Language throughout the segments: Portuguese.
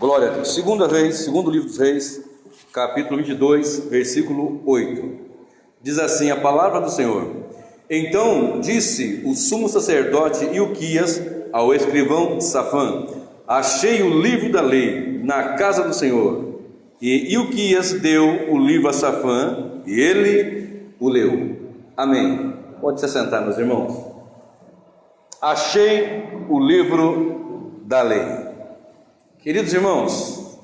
Glória a Deus. Segundo livro dos Reis, capítulo 22, versículo 8. Diz assim a palavra do Senhor: Então disse o sumo sacerdote Ilquias ao escrivão Safã: Achei o livro da lei na casa do Senhor. E Ilquias deu o livro a Safã, e ele o leu. Amém. Pode se sentar, meus irmãos. Achei o livro da lei. Queridos irmãos,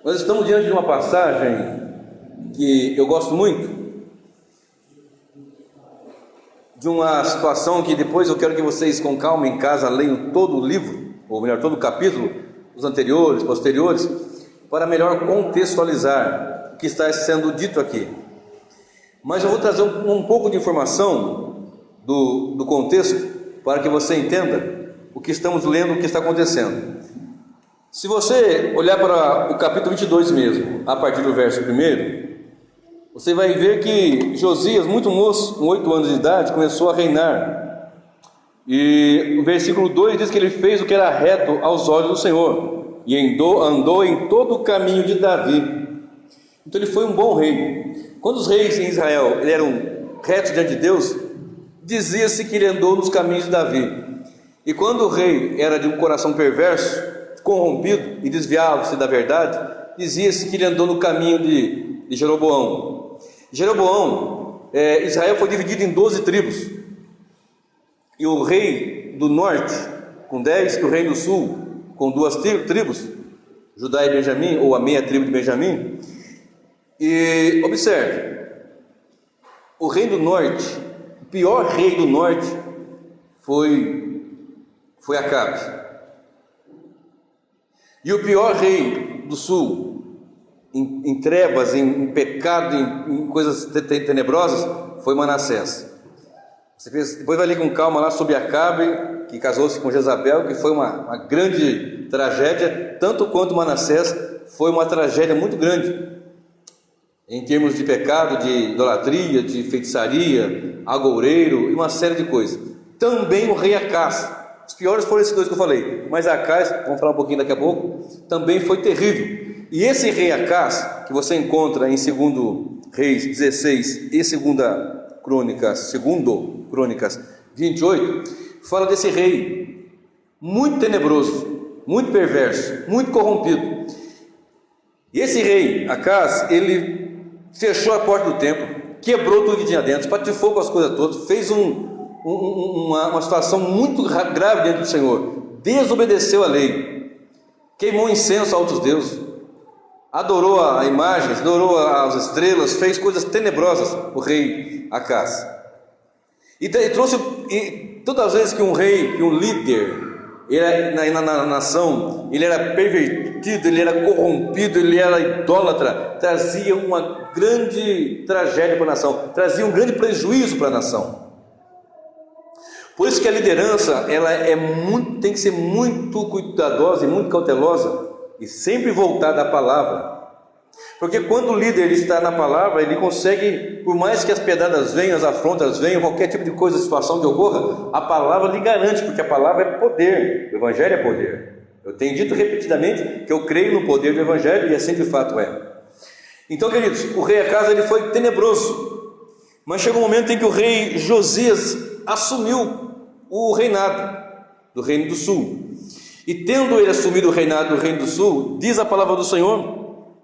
nós estamos diante de uma passagem que eu gosto muito, de uma situação que depois eu quero que vocês com calma em casa leiam todo o livro, ou melhor, todo o capítulo, os anteriores, posteriores, para melhor contextualizar o que está sendo dito aqui. Mas eu vou trazer um pouco de informação do contexto para que você entenda o que estamos lendo, o que está acontecendo. Se você olhar para o capítulo 22 mesmo, a partir do verso 1, você vai ver que Josias, muito moço, com 8 anos de idade, começou a reinar. E o versículo 2 diz que ele fez o que era reto aos olhos do Senhor, e andou em todo o caminho de Davi. Então ele foi um bom rei. Quando os reis em Israel eram retos diante de Deus, dizia-se que ele andou nos caminhos de Davi. E quando o rei era de um coração perverso, corrompido e desviava-se da verdade, dizia-se que ele andou no caminho de Jeroboão. Israel foi dividido em 12 tribos, e o rei do norte com 10, e o rei do sul com 2 tribos, Judá e Benjamim, ou a meia tribo de Benjamim. E observe, o rei do norte, o pior rei do norte foi Acabe. E o pior rei do sul, em trevas, em pecado, em coisas tenebrosas, foi Manassés. Depois vai ler com calma lá sobre Acabe, que casou-se com Jezabel, que foi uma grande tragédia, tanto quanto Manassés foi uma tragédia muito grande, em termos de pecado, de idolatria, de feitiçaria, agoureiro e uma série de coisas. Também o rei Acás. Os piores foram esses dois que eu falei, mas Acás, vamos falar um pouquinho daqui a pouco, também foi terrível. E esse rei Acás, que você encontra em 2 Reis 16 e 2 Crônicas 28, fala desse rei muito tenebroso, muito perverso, muito corrompido. E esse rei Acás, ele fechou a porta do templo, quebrou tudo que tinha dentro, espatifou com as coisas todas, fez uma situação muito grave diante do Senhor, desobedeceu a lei, queimou incenso a outros deuses, adorou a imagens, adorou as estrelas, fez coisas tenebrosas, o rei Acás. E todas as vezes que um rei, que um líder, na nação, ele era pervertido, ele era corrompido, ele era idólatra, trazia uma grande tragédia para a nação, trazia um grande prejuízo para a nação. Por isso que a liderança tem que ser muito cuidadosa e muito cautelosa, e sempre voltada à palavra. Porque quando o líder está na palavra, ele consegue, por mais que as pedradas venham, as afrontas venham, qualquer tipo de coisa, situação que ocorra, a palavra lhe garante, porque a palavra é poder, o evangelho é poder. Eu tenho dito repetidamente que eu creio no poder do evangelho, e assim de fato é. Então, queridos, o rei Acás, ele foi tenebroso, mas chegou um momento em que o rei Josias assumiu o reinado do reino do sul. E tendo ele assumido o reinado do reino do sul, diz a palavra do Senhor,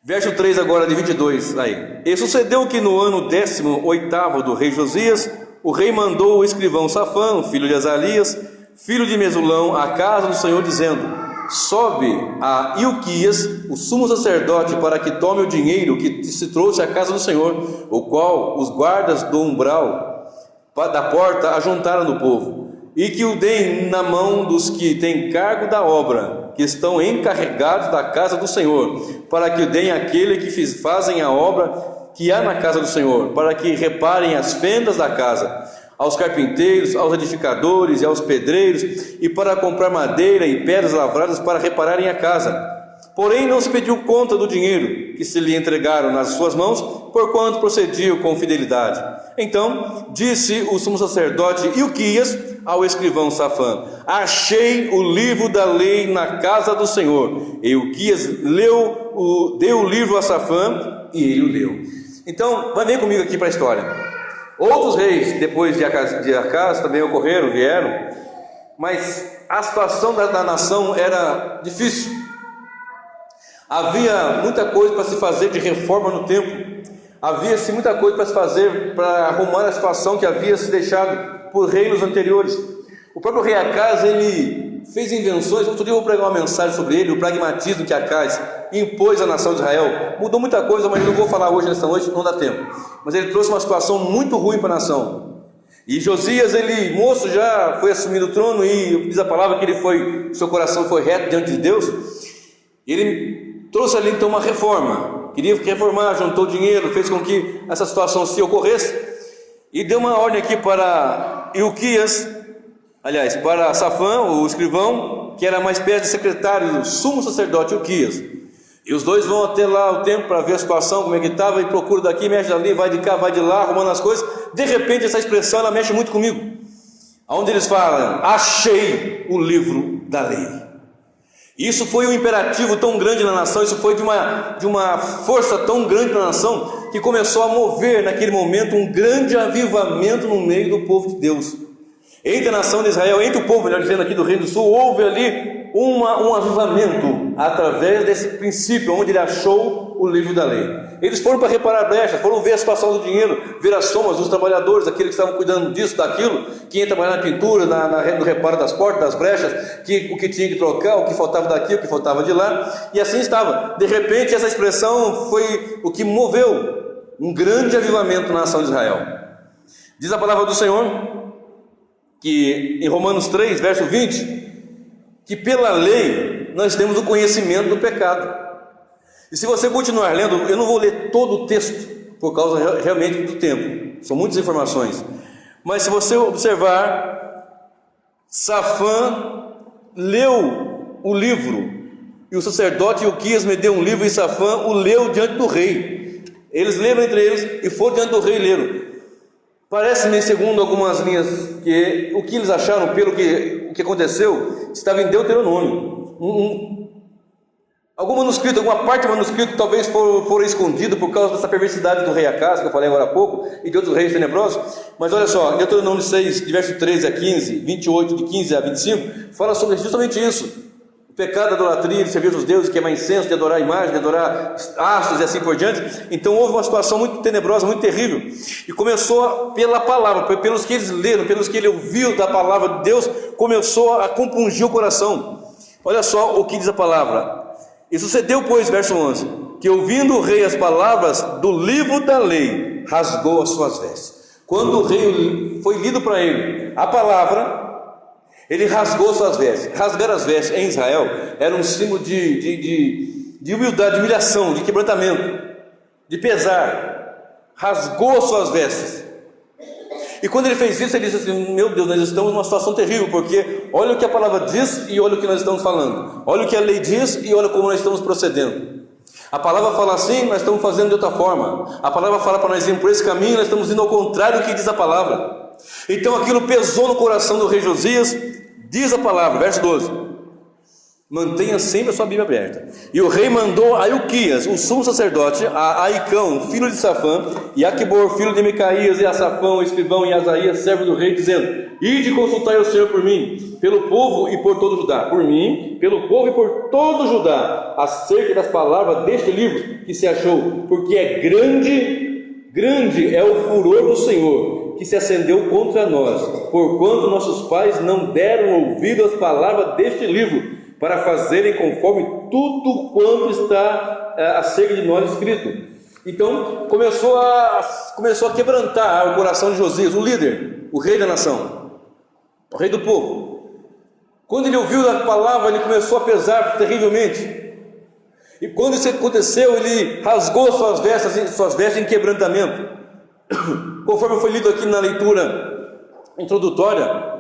verso 3 agora de 22 aí: E sucedeu que no ano 18º do rei Josias, o rei mandou o escrivão Safã, filho de Azalias, filho de Mesulão, à casa do Senhor, dizendo: Sobe a Ilquias, o sumo sacerdote, para que tome o dinheiro que se trouxe à casa do Senhor, o qual os guardas do umbral da porta ajuntaram do povo, e que o deem na mão dos que têm cargo da obra, que estão encarregados da casa do Senhor, para que o deem àquele que fazem a obra que há na casa do Senhor, para que reparem as fendas da casa, aos carpinteiros, aos edificadores e aos pedreiros, e para comprar madeira e pedras lavradas para repararem a casa. porém não se pediu conta do dinheiro que se lhe entregaram nas suas mãos, porquanto procediam com fidelidade. Então disse o sumo sacerdote Ilquias ao escrivão Safã: achei o livro da lei na casa do Senhor. E Ilquias deu o livro a Safã e ele o leu. Então, vem comigo aqui para a história. Outros reis depois de Acaz também vieram, mas a situação da nação era difícil. Havia muita coisa para se fazer de reforma no templo. Havia-se muita coisa para se fazer para arrumar a situação que havia se deixado por reinos anteriores. O próprio rei Acaz, ele fez invenções. Outro dia eu vou pregar uma mensagem sobre ele, o pragmatismo que Acaz impôs à nação de Israel. Mudou muita coisa, mas não vou falar hoje nessa noite, não dá tempo. Mas ele trouxe uma situação muito ruim para a nação. E Josias, ele, moço, já foi assumindo o trono, e diz a palavra que seu coração foi reto diante de Deus. Ele trouxe ali então uma reforma, queria reformar, juntou dinheiro, fez com que essa situação se ocorresse, e deu uma ordem aqui para Ilquias, para Safã, o escrivão, que era uma espécie de secretário do sumo sacerdote Ilquias. E os dois vão até lá o templo para ver a situação, como é que estava, e procura daqui, mexe dali, vai de cá, vai de lá, arrumando as coisas. De repente essa expressão, ela mexe muito comigo, onde eles falam: achei o livro da lei. Isso foi um imperativo tão grande na nação, isso foi de uma força tão grande na nação, que começou a mover naquele momento um grande avivamento no meio do povo de Deus. Entre a nação de Israel, entre o povo, melhor dizendo, aqui do Reino do Sul, houve ali um avivamento através desse princípio, onde ele achou o livro da lei. Eles foram para reparar brechas, foram ver a situação do dinheiro, ver as somas dos trabalhadores, aqueles que estavam cuidando disso, daquilo, que ia trabalhar na pintura, no reparo das portas, das brechas, o que tinha que trocar, o que faltava daqui, o que faltava de lá, e assim estava. De repente essa expressão foi o que moveu um grande avivamento na nação de Israel. Diz a palavra do Senhor, que em Romanos 3, verso 20, que pela lei nós temos o conhecimento do pecado. E se você continuar lendo, eu não vou ler todo o texto, por causa realmente do tempo, são muitas informações, mas se você observar, Safã leu o livro, e o sacerdote Ilquias me deu um livro, e Safã o leu diante do rei. Eles leram entre eles, e foram diante do rei e leram. Parece-me, segundo algumas linhas, que o que eles acharam, pelo que aconteceu, estava em Deuteronômio. Algum manuscrito, alguma parte do manuscrito talvez for escondido por causa dessa perversidade do rei Acaz, que eu falei agora há pouco, e de outros reis tenebrosos. Mas olha só, Deuteronômio 6, de verso 13 a 15, 28, de 15 a 25, fala sobre justamente isso. O pecado da idolatria, de servir os deuses, queimar incenso, de adorar imagem, de adorar astros e assim por diante. Então houve uma situação muito tenebrosa, muito terrível. E começou pela palavra, pelos que eles leram, pelos que ele ouviu da palavra de Deus, começou a compungir o coração. Olha só o que diz a palavra. E sucedeu, pois, verso 11, que ouvindo o rei as palavras do livro da lei, rasgou as suas vestes. Quando o rei foi lido para ele a palavra, ele rasgou suas vestes. Rasgar as vestes em Israel era um símbolo de humildade, de humilhação, de quebrantamento, de pesar. Rasgou suas vestes. E quando ele fez isso, ele disse assim: meu Deus, nós estamos numa situação terrível, porque olha o que a palavra diz e olha o que nós estamos falando. Olha o que a lei diz e olha como nós estamos procedendo. A palavra fala assim, nós estamos fazendo de outra forma. A palavra fala para nós irmos por esse caminho, nós estamos indo ao contrário do que diz a palavra. Então aquilo pesou no coração do rei Josias. Diz a palavra, verso 12: mantenha sempre a sua Bíblia aberta. E o rei mandou a Ilquias, o sumo sacerdote, a Aicão, filho de Safã, e a Aquibor, filho de Micaías, e a Safã, o escrivão, e a Asaías, servo do rei, dizendo: ide consultai o Senhor por mim, pelo povo e por todo Judá. Por mim, pelo povo e por todo Judá, acerca das palavras deste livro que se achou, porque é grande é o furor do Senhor, que se acendeu contra nós, porquanto nossos pais não deram ouvido às palavras deste livro, para fazerem conforme tudo quanto está acerca de nós escrito. Então começou a quebrantar o coração de Josias, o líder, o rei da nação, o rei do povo. Quando ele ouviu a palavra, ele começou a pesar terrivelmente. E quando isso aconteceu, ele rasgou suas vestes em quebrantamento. Conforme foi lido aqui na leitura introdutória,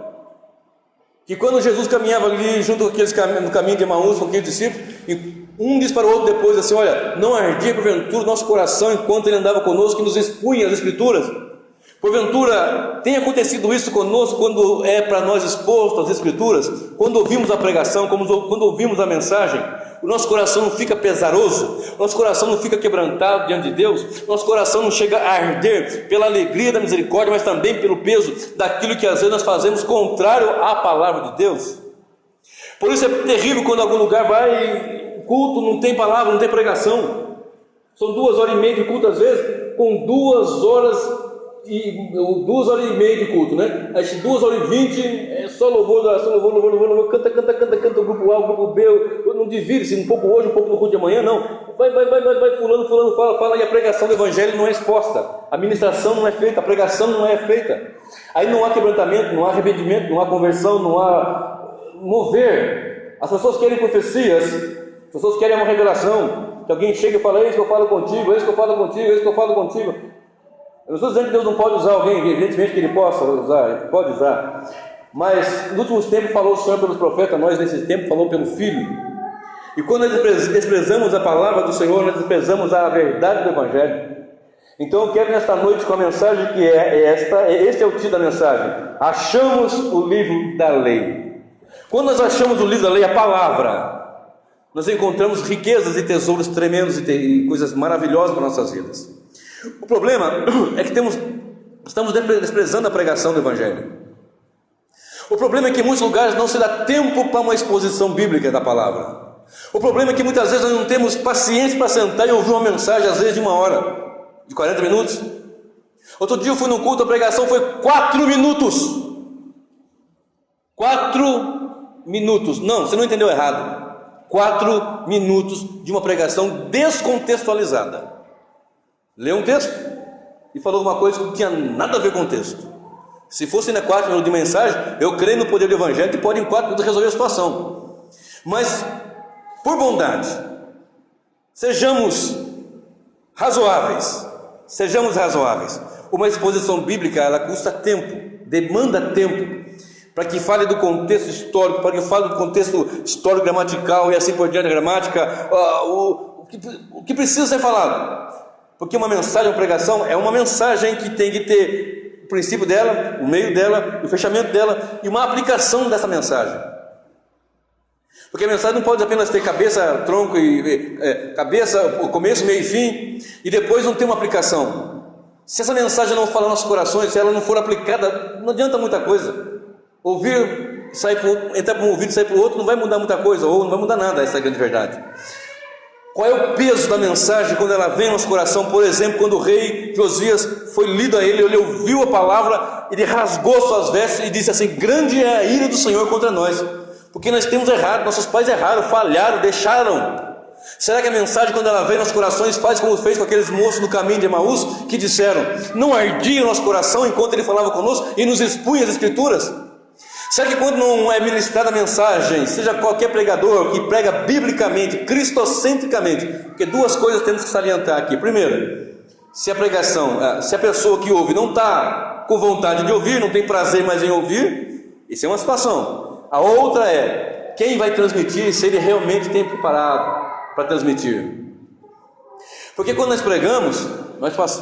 que quando Jesus caminhava ali junto com aqueles no caminho de Emaús, com aqueles discípulos, e Um diz para o outro depois assim: olha, não ardia porventura o nosso coração enquanto ele andava conosco, que nos expunha as Escrituras? Porventura tem acontecido isso conosco quando é para nós exposto às Escrituras? Quando ouvimos a pregação, quando ouvimos a mensagem, o nosso coração não fica pesaroso, o nosso coração não fica quebrantado diante de Deus, nosso coração não chega a arder pela alegria da misericórdia, mas também pelo peso daquilo que às vezes nós fazemos contrário à palavra de Deus. Por isso é terrível quando algum lugar vai, culto, não tem palavra, não tem pregação. São 2h30 de culto às vezes, com 2h e meia de culto, né? As 2h20 é só louvor, louvor, canta, o grupo A, o grupo B, não divide-se um pouco hoje, um pouco no culto de amanhã, não. Vai, fulano, fala, e a pregação do Evangelho não é exposta, a ministração não é feita, a pregação não é feita. Aí não há quebrantamento, não há arrependimento, não há conversão, não há mover. As pessoas querem profecias, as pessoas querem uma revelação, que alguém chega e fala: eis que eu falo contigo, eis que eu falo contigo, eis que eu falo contigo. Eu não estou dizendo que Deus não pode usar alguém, evidentemente que Ele possa usar, Ele pode usar, mas nos últimos tempos falou o Senhor pelos profetas, nós nesse tempo falou pelo Filho. E quando nós desprezamos a palavra do Senhor, nós desprezamos a verdade do Evangelho. Então eu quero nesta noite, com a mensagem que este é o título da mensagem: achamos o livro da lei. Quando nós achamos o livro da lei, a palavra, nós encontramos riquezas e tesouros tremendos e coisas maravilhosas para nossas vidas. O problema é que estamos desprezando a pregação do Evangelho. O problema é que em muitos lugares não se dá tempo para uma exposição bíblica da palavra. O problema é que muitas vezes nós não temos paciência para sentar e ouvir uma mensagem, às vezes de 1 hora, de 40 minutos. Outro dia eu fui num culto, a pregação foi 4 minutos. 4 minutos. Não, você não entendeu errado. 4 minutos de uma pregação descontextualizada. Leu um texto e falou alguma coisa que não tinha nada a ver com o texto. Se fosse ainda 4 minutos de mensagem, eu creio no poder do Evangelho que pode em 4 minutos resolver a situação. Mas, por bondade, sejamos razoáveis. Uma exposição bíblica, ela custa tempo, demanda tempo, para que fale do contexto histórico, para que fale do contexto histórico, gramatical e assim por diante, a gramática, o que precisa ser falado. Porque uma mensagem, uma pregação, é uma mensagem que tem que ter o princípio dela, o meio dela, o fechamento dela e uma aplicação dessa mensagem. Porque a mensagem não pode apenas ter cabeça, tronco cabeça, começo, meio e fim, e depois não ter uma aplicação. Se essa mensagem não falar nos nossos corações, se ela não for aplicada, não adianta muita coisa. Ouvir, entrar para um ouvido e sair para o outro, não vai mudar muita coisa, ou não vai mudar nada, essa é a grande verdade. Qual é o peso da mensagem quando ela vem ao nosso coração? Por exemplo, quando o rei Josias foi lido a ele ouviu a palavra, ele rasgou suas vestes e disse assim: grande é a ira do Senhor contra nós, porque nós temos errado, nossos pais erraram, falharam, deixaram. Será que a mensagem, quando ela vem aos nossos corações, faz como fez com aqueles moços no caminho de Emaús, que disseram: não ardia o nosso coração enquanto ele falava conosco e nos expunha as Escrituras? Será que quando não é ministrada a mensagem, seja qualquer pregador que prega biblicamente, cristocentricamente, porque 2 coisas temos que salientar aqui. Primeiro, se a pessoa que ouve não está com vontade de ouvir, não tem prazer mais em ouvir, isso é uma situação. A outra é, quem vai transmitir, se ele realmente tem preparado para transmitir. Porque quando nós pregamos,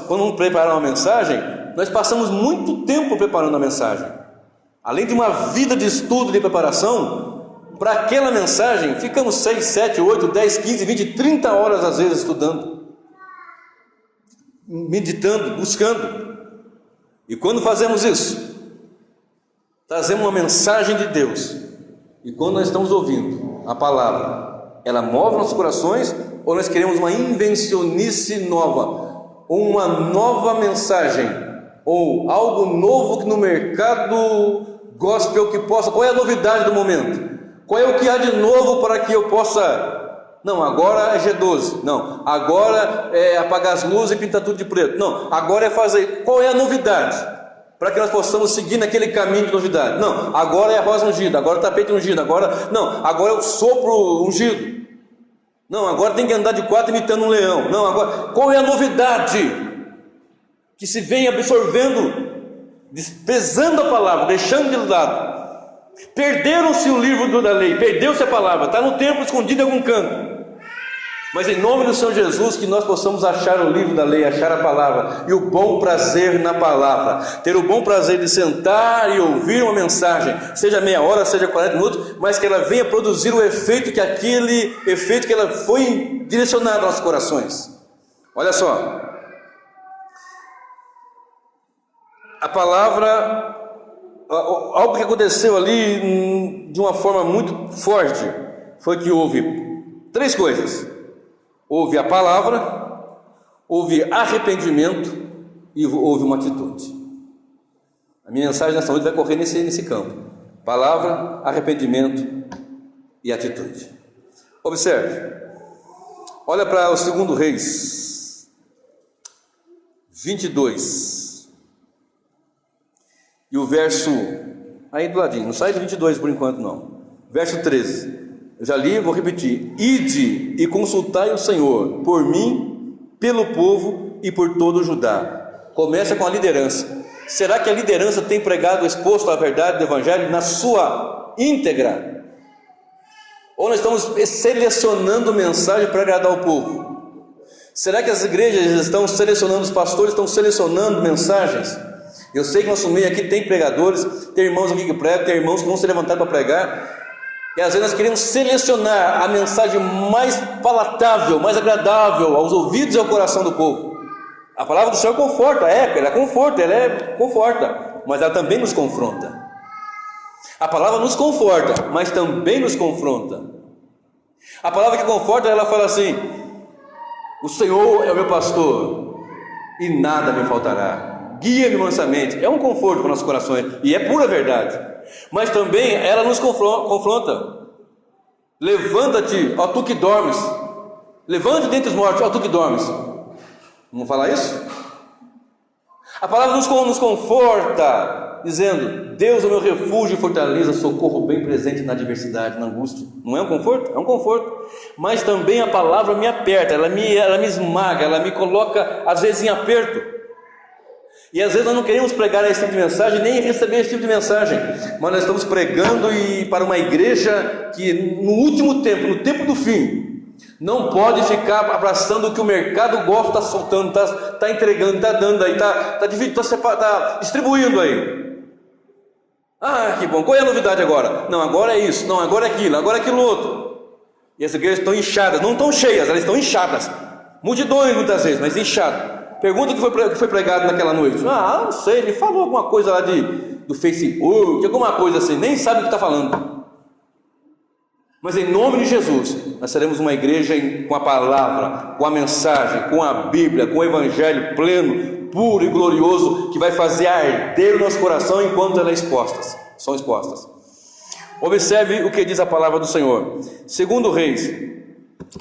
quando vamos preparar uma mensagem, nós passamos muito tempo preparando a mensagem. Além de uma vida de estudo, de preparação, para aquela mensagem, ficamos 6, 7, 8, 10, 15, 20, 30 horas às vezes estudando, meditando, buscando. E quando fazemos isso, trazemos uma mensagem de Deus, e quando nós estamos ouvindo a palavra, ela move nossos corações, ou nós queremos uma invencionice nova, uma nova mensagem, ou algo novo que no mercado gospel que possa, qual é a novidade do momento? Qual é o que há de novo para que eu possa, não, agora é G12, não, agora é apagar as luzes e pintar tudo de preto, não, agora é fazer, qual é a novidade? Para que nós possamos seguir naquele caminho de novidade. Não, agora é a rosa ungida, agora é o tapete ungido, agora é o sopro ungido, não, agora tem que andar de 4 imitando um leão, não, agora, qual é a novidade? Que se vem absorvendo, desprezando a palavra, deixando de lado. Perderam-se o livro da lei, perdeu-se a palavra, está no templo escondido em algum canto. Mas em nome do Senhor Jesus, que nós possamos achar o livro da lei, achar a palavra, e o bom prazer na palavra, ter o bom prazer de sentar e ouvir uma mensagem, seja meia hora, seja 40 minutos, mas que ela venha produzir o efeito que aquele efeito que ela foi direcionada aos nossos corações. Olha só, a palavra, algo que aconteceu ali de uma forma muito forte, foi que houve 3 coisas. Houve a palavra, houve arrependimento e houve uma atitude. A minha mensagem nessa noite vai correr nesse campo: palavra, arrependimento e atitude. Observe, olha para o 2 Reis 22 e o verso, aí do ladinho, não sai do 22 por enquanto não, verso 13. Eu já li, vou repetir: ide e consultai o Senhor por mim, pelo povo e por todo o Judá. Começa com a liderança. Será que a liderança tem pregado, exposto a verdade do Evangelho na sua íntegra? Ou nós estamos selecionando mensagem para agradar o povo? Será que as igrejas estão selecionando, os pastores estão selecionando mensagens? Eu sei que nosso meio aqui tem pregadores, tem irmãos aqui que pregam, tem irmãos que vão se levantar para pregar. E às vezes nós queremos selecionar a mensagem mais palatável, mais agradável aos ouvidos e ao coração do povo. A palavra do Senhor conforta, ela conforta, mas ela também nos confronta. A palavra nos conforta, mas também nos confronta. A palavra que conforta, ela fala assim: o Senhor é o meu pastor e nada me faltará, guia-me mansamente. É um conforto para os nossos corações, e é pura verdade. Mas também ela nos confronta. Levanta-te, ó tu que dormes. Levante dentre os mortos, ó tu que dormes. Vamos falar isso? A palavra nos conforta, dizendo: Deus é o meu refúgio e fortaleza, socorro bem presente na adversidade, na angústia. Não é um conforto? É um conforto. Mas também a palavra me aperta, ela me esmaga, ela me coloca às vezes em aperto. E às vezes nós não queremos pregar esse tipo de mensagem, nem receber esse tipo de mensagem, mas nós estamos pregando para uma igreja que no último tempo, no tempo do fim, não pode ficar abraçando o que o mercado gosta, está soltando, está entregando, está dando aí, está distribuindo aí. Ah, que bom, qual é a novidade agora? Não, agora é isso, não, agora é aquilo outro. E as igrejas estão inchadas, não estão cheias, elas estão inchadas, multidões muitas vezes, mas inchadas. Pergunta o que foi pregado naquela noite. Não sei, ele falou alguma coisa lá do Facebook, alguma coisa assim, nem sabe o que está falando. Mas em nome de Jesus, nós seremos uma igreja com a palavra, com a mensagem, com a Bíblia, com o Evangelho pleno, puro e glorioso, que vai fazer arder o nosso coração enquanto elas são expostas. Observe o que diz a palavra do Senhor. 2 Reis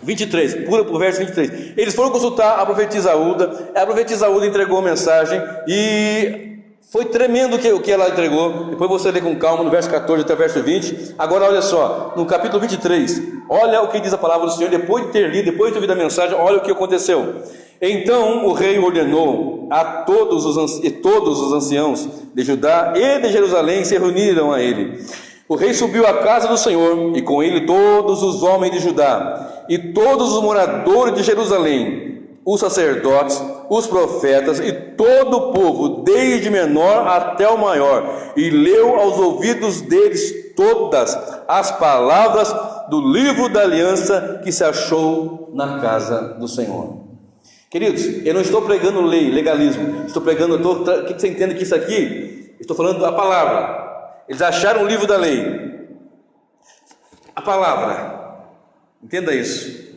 23, pula para o verso 23. Eles foram consultar a profetisa Uda. A profetisa Uda entregou a mensagem e foi tremendo o que ela entregou. Depois você lê com calma no verso 14 até o verso 20. Agora olha só, no capítulo 23, olha o que diz a palavra do Senhor. Depois de ter lido, depois de ter ouvido a mensagem, olha o que aconteceu. Então o rei ordenou a todos os anciãos de Judá e de Jerusalém se reuniram a ele. O rei subiu à casa do Senhor, e com ele todos os homens de Judá, e todos os moradores de Jerusalém, os sacerdotes, os profetas, e todo o povo, desde menor até o maior, e leu aos ouvidos deles todas as palavras do livro da aliança que se achou na casa do Senhor. Queridos, eu não estou pregando lei, legalismo, estou pregando, o que você entende que isso aqui? Estou falando da palavra. Eles acharam o livro da lei, a palavra, entenda isso.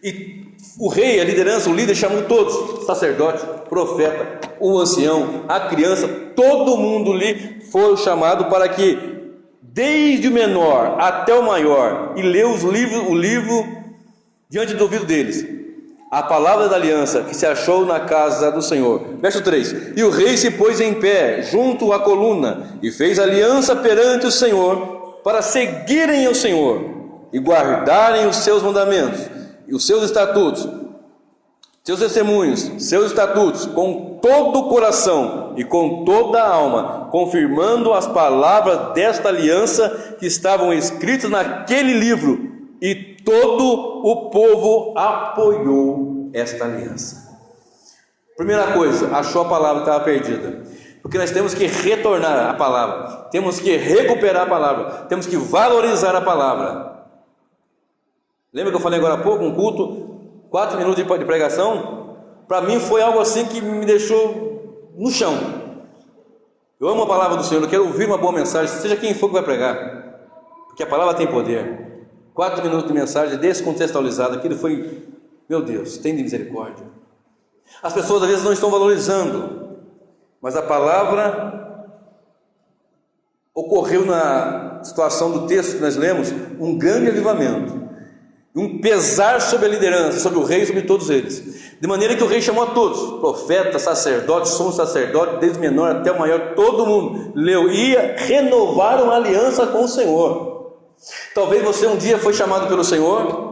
E o rei, a liderança, o líder chamou todos, sacerdote, profeta, o ancião, a criança, todo mundo ali foi chamado para que, desde o menor até o maior, e leu o livro diante do ouvido deles, a palavra da aliança que se achou na casa do Senhor. Verso 3: E o rei se pôs em pé junto à coluna e fez aliança perante o Senhor, para seguirem o Senhor e guardarem os seus mandamentos e os seus estatutos, seus testemunhos, seus estatutos, com todo o coração e com toda a alma, confirmando as palavras desta aliança que estavam escritas naquele livro. e todo o povo apoiou esta aliança. Primeira coisa, achou a palavra que estava perdida. Porque nós temos que retornar a palavra, temos que recuperar a palavra, temos que valorizar a palavra. Lembra que eu falei agora há pouco, um culto, 4 minutos de pregação? Para mim foi algo assim que me deixou no chão. Eu amo a palavra do Senhor, eu quero ouvir uma boa mensagem, seja quem for que vai pregar, porque a palavra tem poder. 4 minutos de mensagem descontextualizada, aquilo foi, meu Deus, tem de misericórdia. As pessoas às vezes não estão valorizando, mas a palavra ocorreu na situação do texto que nós lemos, um grande avivamento, um pesar sobre a liderança, sobre o rei e sobre todos eles, de maneira que o rei chamou a todos, profetas, sacerdotes, sumos sacerdotes, desde o menor até o maior, todo mundo leu e renovaram a aliança com o Senhor. Talvez você um dia foi chamado pelo Senhor,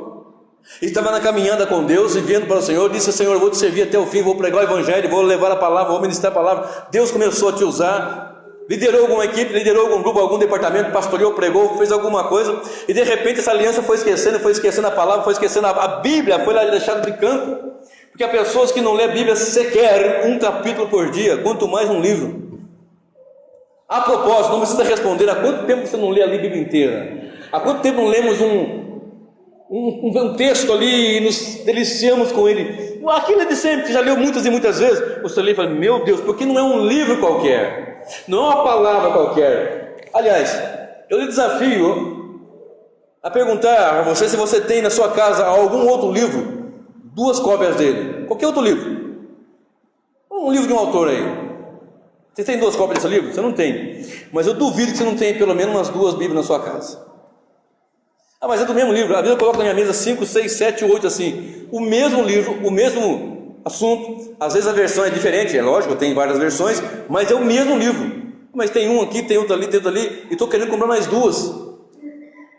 estava na caminhada com Deus e vindo para o Senhor, disse: Senhor, eu vou te servir até o fim, vou pregar o evangelho, vou levar a palavra, vou ministrar a palavra. Deus começou a te usar, liderou alguma equipe, liderou algum grupo, algum departamento, pastoreou, pregou, fez alguma coisa, e de repente essa aliança foi esquecendo a palavra, foi esquecendo a Bíblia, foi lá deixada de canto, porque há pessoas que não lê a Bíblia sequer um capítulo por dia, quanto mais um livro. A propósito, não precisa responder há quanto tempo você não lê a Bíblia inteira, há quanto tempo não lemos um texto ali e nos deliciamos com ele. Aquilo é de sempre, que já leu muitas e muitas vezes. Você lê e fala: meu Deus, porque não é um livro qualquer, não é uma palavra qualquer. Aliás, eu lhe desafio a perguntar a você se você tem na sua casa algum outro livro, 2 cópias dele, qualquer outro livro, um livro de um autor aí. Você tem 2 cópias desse livro? Você não tem, mas eu duvido que você não tenha pelo menos umas 2 Bíblias na sua casa. Ah, mas é do mesmo livro. Às vezes eu coloco na minha mesa 5, 6, 7, 8 assim, o mesmo livro, o mesmo assunto. Às vezes a versão é diferente, é lógico, tem várias versões, mas é o mesmo livro. Mas tem um aqui, tem outro ali, tem outro ali, e estou querendo comprar mais 2.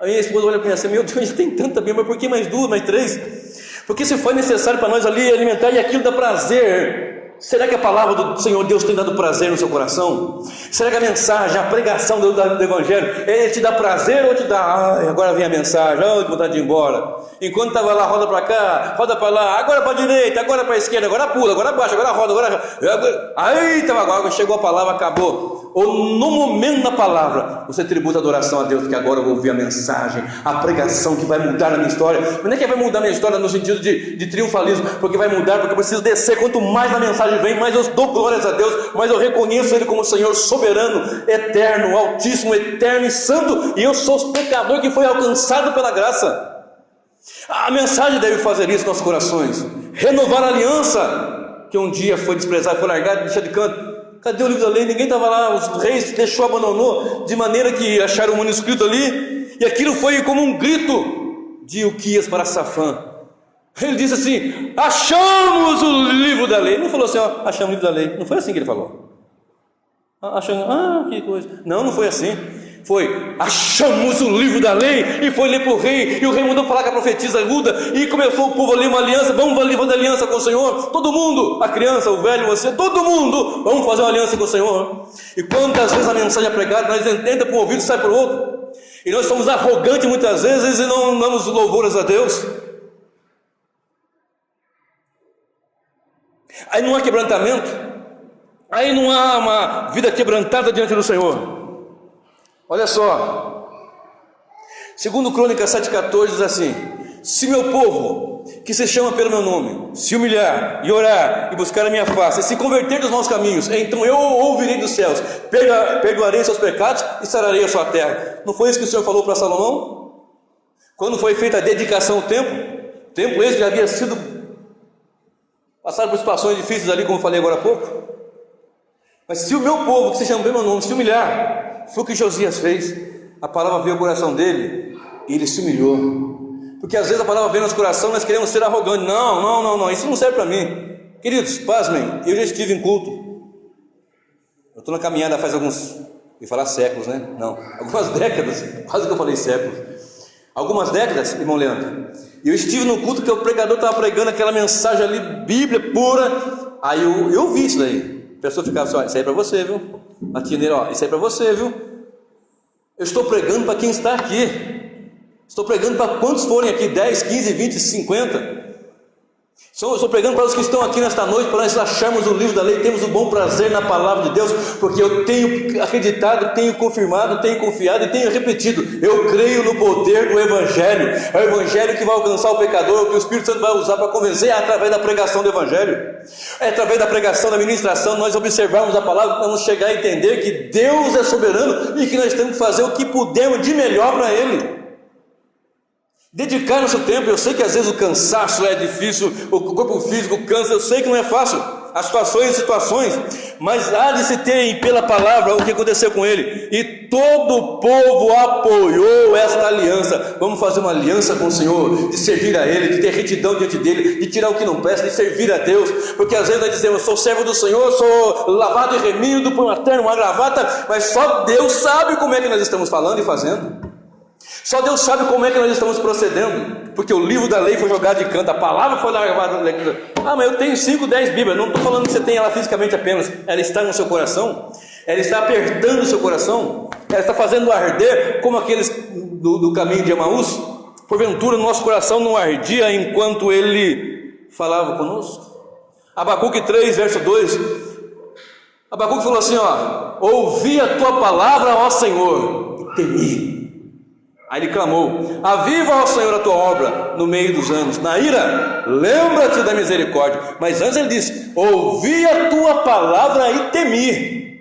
Aí a esposa olha para mim assim: meu Deus, já tem tanta Bíblia, mas por que mais 2, mais 3? Porque se foi necessário para nós ali alimentar, e aquilo dá prazer. Será que a palavra do Senhor Deus tem dado prazer no seu coração? Será que a mensagem, a pregação do Evangelho, ele te dá prazer ou te dá: ai, agora vem a mensagem, ai, que vontade de ir embora? Enquanto estava lá, roda para cá, roda para lá, agora para a direita, agora para a esquerda, agora pula, agora baixa, agora roda, agora... Aí estava agora, chegou a palavra, acabou. Ou no momento da palavra, você tributa adoração a Deus, porque agora eu vou ouvir a mensagem, a pregação que vai mudar a minha história. Mas não é que vai mudar a minha história no sentido de triunfalismo, porque vai mudar, porque eu preciso descer. Quanto mais a mensagem vem, mais eu dou glórias a Deus, mais eu reconheço Ele como Senhor soberano, eterno, altíssimo, eterno e santo, e eu sou o pecador que foi alcançado pela graça. A mensagem deve fazer isso nos nossos corações, renovar a aliança que um dia foi desprezada, foi largada, deixada de canto. Cadê o livro da lei? Ninguém estava lá, os reis deixou, abandonou, de maneira que acharam o manuscrito ali, e aquilo foi como um grito de Ilquias para Safã. Ele disse assim: achamos o livro da lei. Ele não falou assim: ó, achamos o livro da lei. Não foi assim que ele falou. Achamos, que coisa. Não foi assim. Foi: achamos o livro da lei. E foi ler para o rei, e o rei mandou falar com a profetisa Ruda, e começou o povo a ler uma aliança. Vamos fazer aliança com o Senhor, todo mundo, a criança, o velho, você, todo mundo, vamos fazer uma aliança com o Senhor. E quantas vezes a mensagem é pregada, nós entra para um ouvido e sai para o outro, e nós somos arrogantes muitas vezes e não damos louvores a Deus. Aí não há quebrantamento, aí não há uma vida quebrantada diante do Senhor. Olha só, segundo Crônicas 7,14 diz assim: se meu povo, que se chama pelo meu nome, se humilhar e orar e buscar a minha face, e se converter dos maus caminhos, então eu ouvirei dos céus, perdoarei seus pecados e sararei a sua terra. Não foi isso que o Senhor falou para Salomão? Quando foi feita a dedicação ao templo esse já havia sido passado por situações difíceis ali, como eu falei agora há pouco. Mas se o meu povo, que se chama pelo meu nome, se humilhar, foi o que Josias fez. A palavra veio ao coração dele e ele se humilhou. Porque às vezes a palavra vem no nosso coração, nós queremos ser arrogantes. Não, isso não serve para mim. Queridos, pasmem, eu já estive em culto. Eu estou na caminhada faz alguns, ia falar séculos, né? Não, algumas décadas, quase que eu falei séculos. Algumas décadas, irmão Leandro. E eu estive no culto que o pregador estava pregando aquela mensagem ali, Bíblia pura. Aí eu vi isso daí. A pessoa ficava assim: ó, isso aí é para você, viu? A tia dele: ó, isso aí é para você, viu? Eu estou pregando para quem está aqui. Estou pregando para quantos forem aqui, 10, 15, 20, 50. Estou pregando para os que estão aqui nesta noite, para nós acharmos o livro da lei, temos o bom prazer na palavra de Deus, porque eu tenho acreditado, tenho confirmado, tenho confiado e tenho repetido, eu creio no poder do Evangelho. É o Evangelho que vai alcançar o pecador, que o Espírito Santo vai usar para convencer, é através da pregação do Evangelho, é através da pregação, da ministração, nós observarmos a palavra, vamos chegar a entender que Deus é soberano e que nós temos que fazer o que pudermos de melhor para Ele. Dedicar nosso tempo. Eu sei que às vezes o cansaço é difícil, o corpo físico cansa, eu sei que não é fácil, as situações, mas há de se ter pela palavra o que aconteceu com ele, e todo o povo apoiou esta aliança. Vamos fazer uma aliança com o Senhor, de servir a Ele, de ter retidão diante dEle, de tirar o que não presta, de servir a Deus, porque às vezes nós dizemos, sou servo do Senhor, sou lavado e remido por uma terno, uma gravata, mas só Deus sabe como é que nós estamos falando e fazendo. Só Deus sabe como é que nós estamos procedendo, porque o livro da lei foi jogado de canto, a palavra foi largada. Mas eu tenho 5, 10 Bíblias, não estou falando que você tem ela fisicamente apenas, ela está no seu coração, ela está apertando o seu coração, ela está fazendo arder, como aqueles do caminho de Emaús. Porventura o nosso coração não ardia enquanto ele falava conosco? Abacuque 3, verso 2, Abacuque falou assim, ouvi a tua palavra, ó Senhor, e temi. Aí ele clamou, aviva, ó Senhor, a tua obra no meio dos anos, na ira, lembra-te da misericórdia. Mas antes ele disse, ouvi a tua palavra e temi.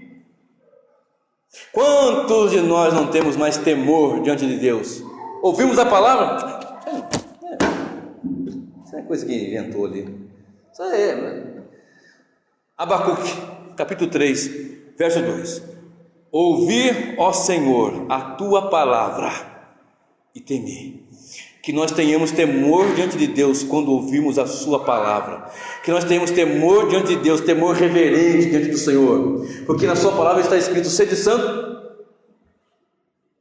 Quantos de nós não temos mais temor diante de Deus? Ouvimos a palavra? Isso é coisa que inventou ali. Isso é. Abacuque, capítulo 3, verso 2. Ouvi, ó Senhor, a tua palavra e temi. Que nós tenhamos temor diante de Deus quando ouvirmos a sua palavra, que nós tenhamos temor diante de Deus, temor reverente diante do Senhor, porque na sua palavra está escrito, sede santo,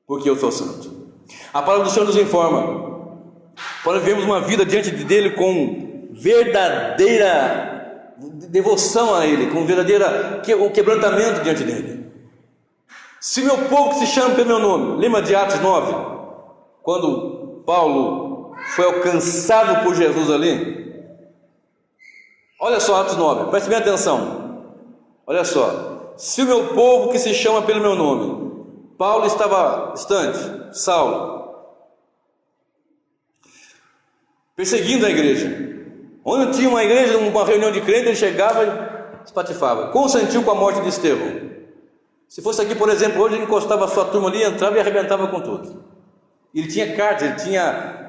porque eu sou santo. A palavra do Senhor nos informa, para vivermos uma vida diante dele com verdadeira devoção a Ele, com verdadeira quebrantamento diante dele. Se meu povo que se chama pelo meu nome, lembra de Atos 9, quando Paulo foi alcançado por Jesus ali? Olha só Atos 9, preste bem atenção. Olha só, se o meu povo que se chama pelo meu nome, Paulo estava distante, Saulo, perseguindo a igreja. Onde tinha uma igreja, uma reunião de crentes, ele chegava e espatifava. Consentiu com a morte de Estevão. Se fosse aqui, por exemplo, hoje ele encostava a sua turma ali, entrava e arrebentava com tudo. Ele tinha cartas,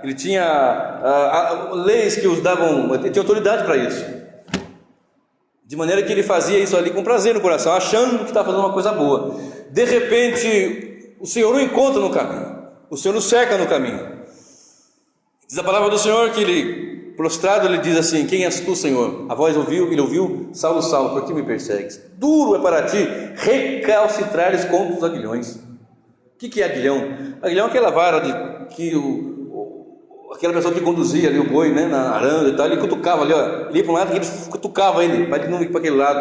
ele tinha leis que os davam, ele tinha autoridade para isso. De maneira que ele fazia isso ali com prazer no coração, achando que estava fazendo uma coisa boa. De repente, o Senhor o encontra no caminho, o Senhor o cerca no caminho. Diz a palavra do Senhor que ele, prostrado, ele diz assim, quem és tu, Senhor? A voz ele ouviu, Saulo, Saulo, por que me persegues? Duro é para ti recalcitrares contra os aguilhões. O que é aguilhão? Aguilhão é aquela vara aquela pessoa que conduzia ali o boi, né, na aranda e tal, ele cutucava ali, ele ia para um lado e ele cutucava ele, vai de novo para aquele lado.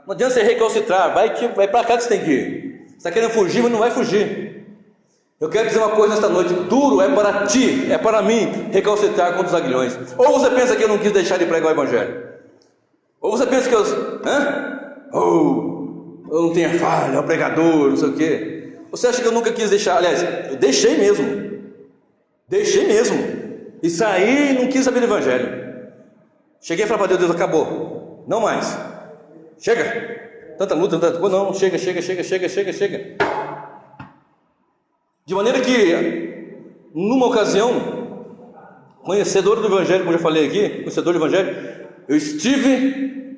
Não adianta você recalcitrar, vai para cá que você tem que ir. Você está querendo fugir, mas não vai fugir. Eu quero dizer uma coisa nesta noite, duro é para ti, é para mim, recalcitrar contra os aguilhões. Ou você pensa que eu não quis deixar de pregar o Evangelho, ou você pensa que eu não tenho falha, é o pregador, não sei o quê. Você acha que eu nunca quis deixar? Aliás, eu deixei mesmo, e saí e não quis saber do Evangelho. Cheguei a falar para Deus, acabou, não mais, chega, tanta luta, não, chega. De maneira que, numa ocasião, conhecedor do Evangelho, como eu já falei aqui, conhecedor do Evangelho, eu estive,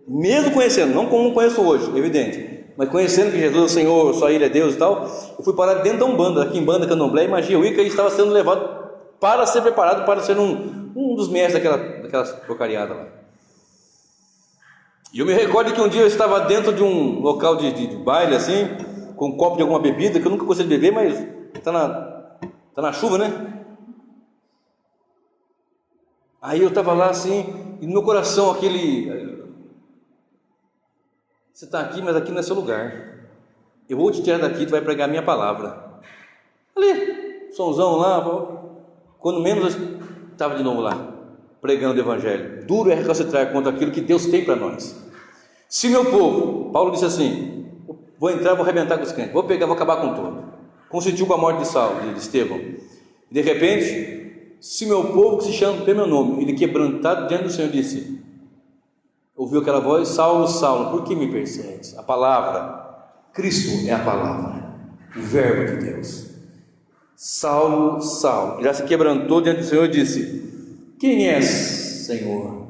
mesmo conhecendo, não como conheço hoje, evidente, mas conhecendo que Jesus é o Senhor, só Ele é Deus e tal, eu fui parar dentro da Umbanda, aqui em Banda, Candomblé, e Magia Wicca, e estava sendo levado para ser preparado para ser um dos mestres daquela porcariada lá. E eu me recordo que um dia eu estava dentro de um local de baile, assim, com um copo de alguma bebida, que eu nunca gostei de beber, mas está na chuva, né? Aí eu estava lá assim, e no meu coração você está aqui, mas aqui não é seu lugar. Eu vou te tirar daqui, tu vai pregar a minha palavra. Ali, somzão lá, Quando menos eu estava de novo lá, pregando o Evangelho. Duro é recalcitrar contra aquilo que Deus tem para nós. Se meu povo, Paulo disse assim, vou entrar, vou arrebentar com os crentes, vou pegar, vou acabar com tudo. Consentiu com a morte de Saulo, de Estevão. De repente, se meu povo que se chama pelo meu nome, ele quebrantado diante do Senhor, disse, ouviu aquela voz, Saulo, Saulo, por que me persegues? A palavra, Cristo é a palavra, o verbo de Deus. Saulo, Saulo, já se quebrantou diante do Senhor e disse, quem és, Senhor?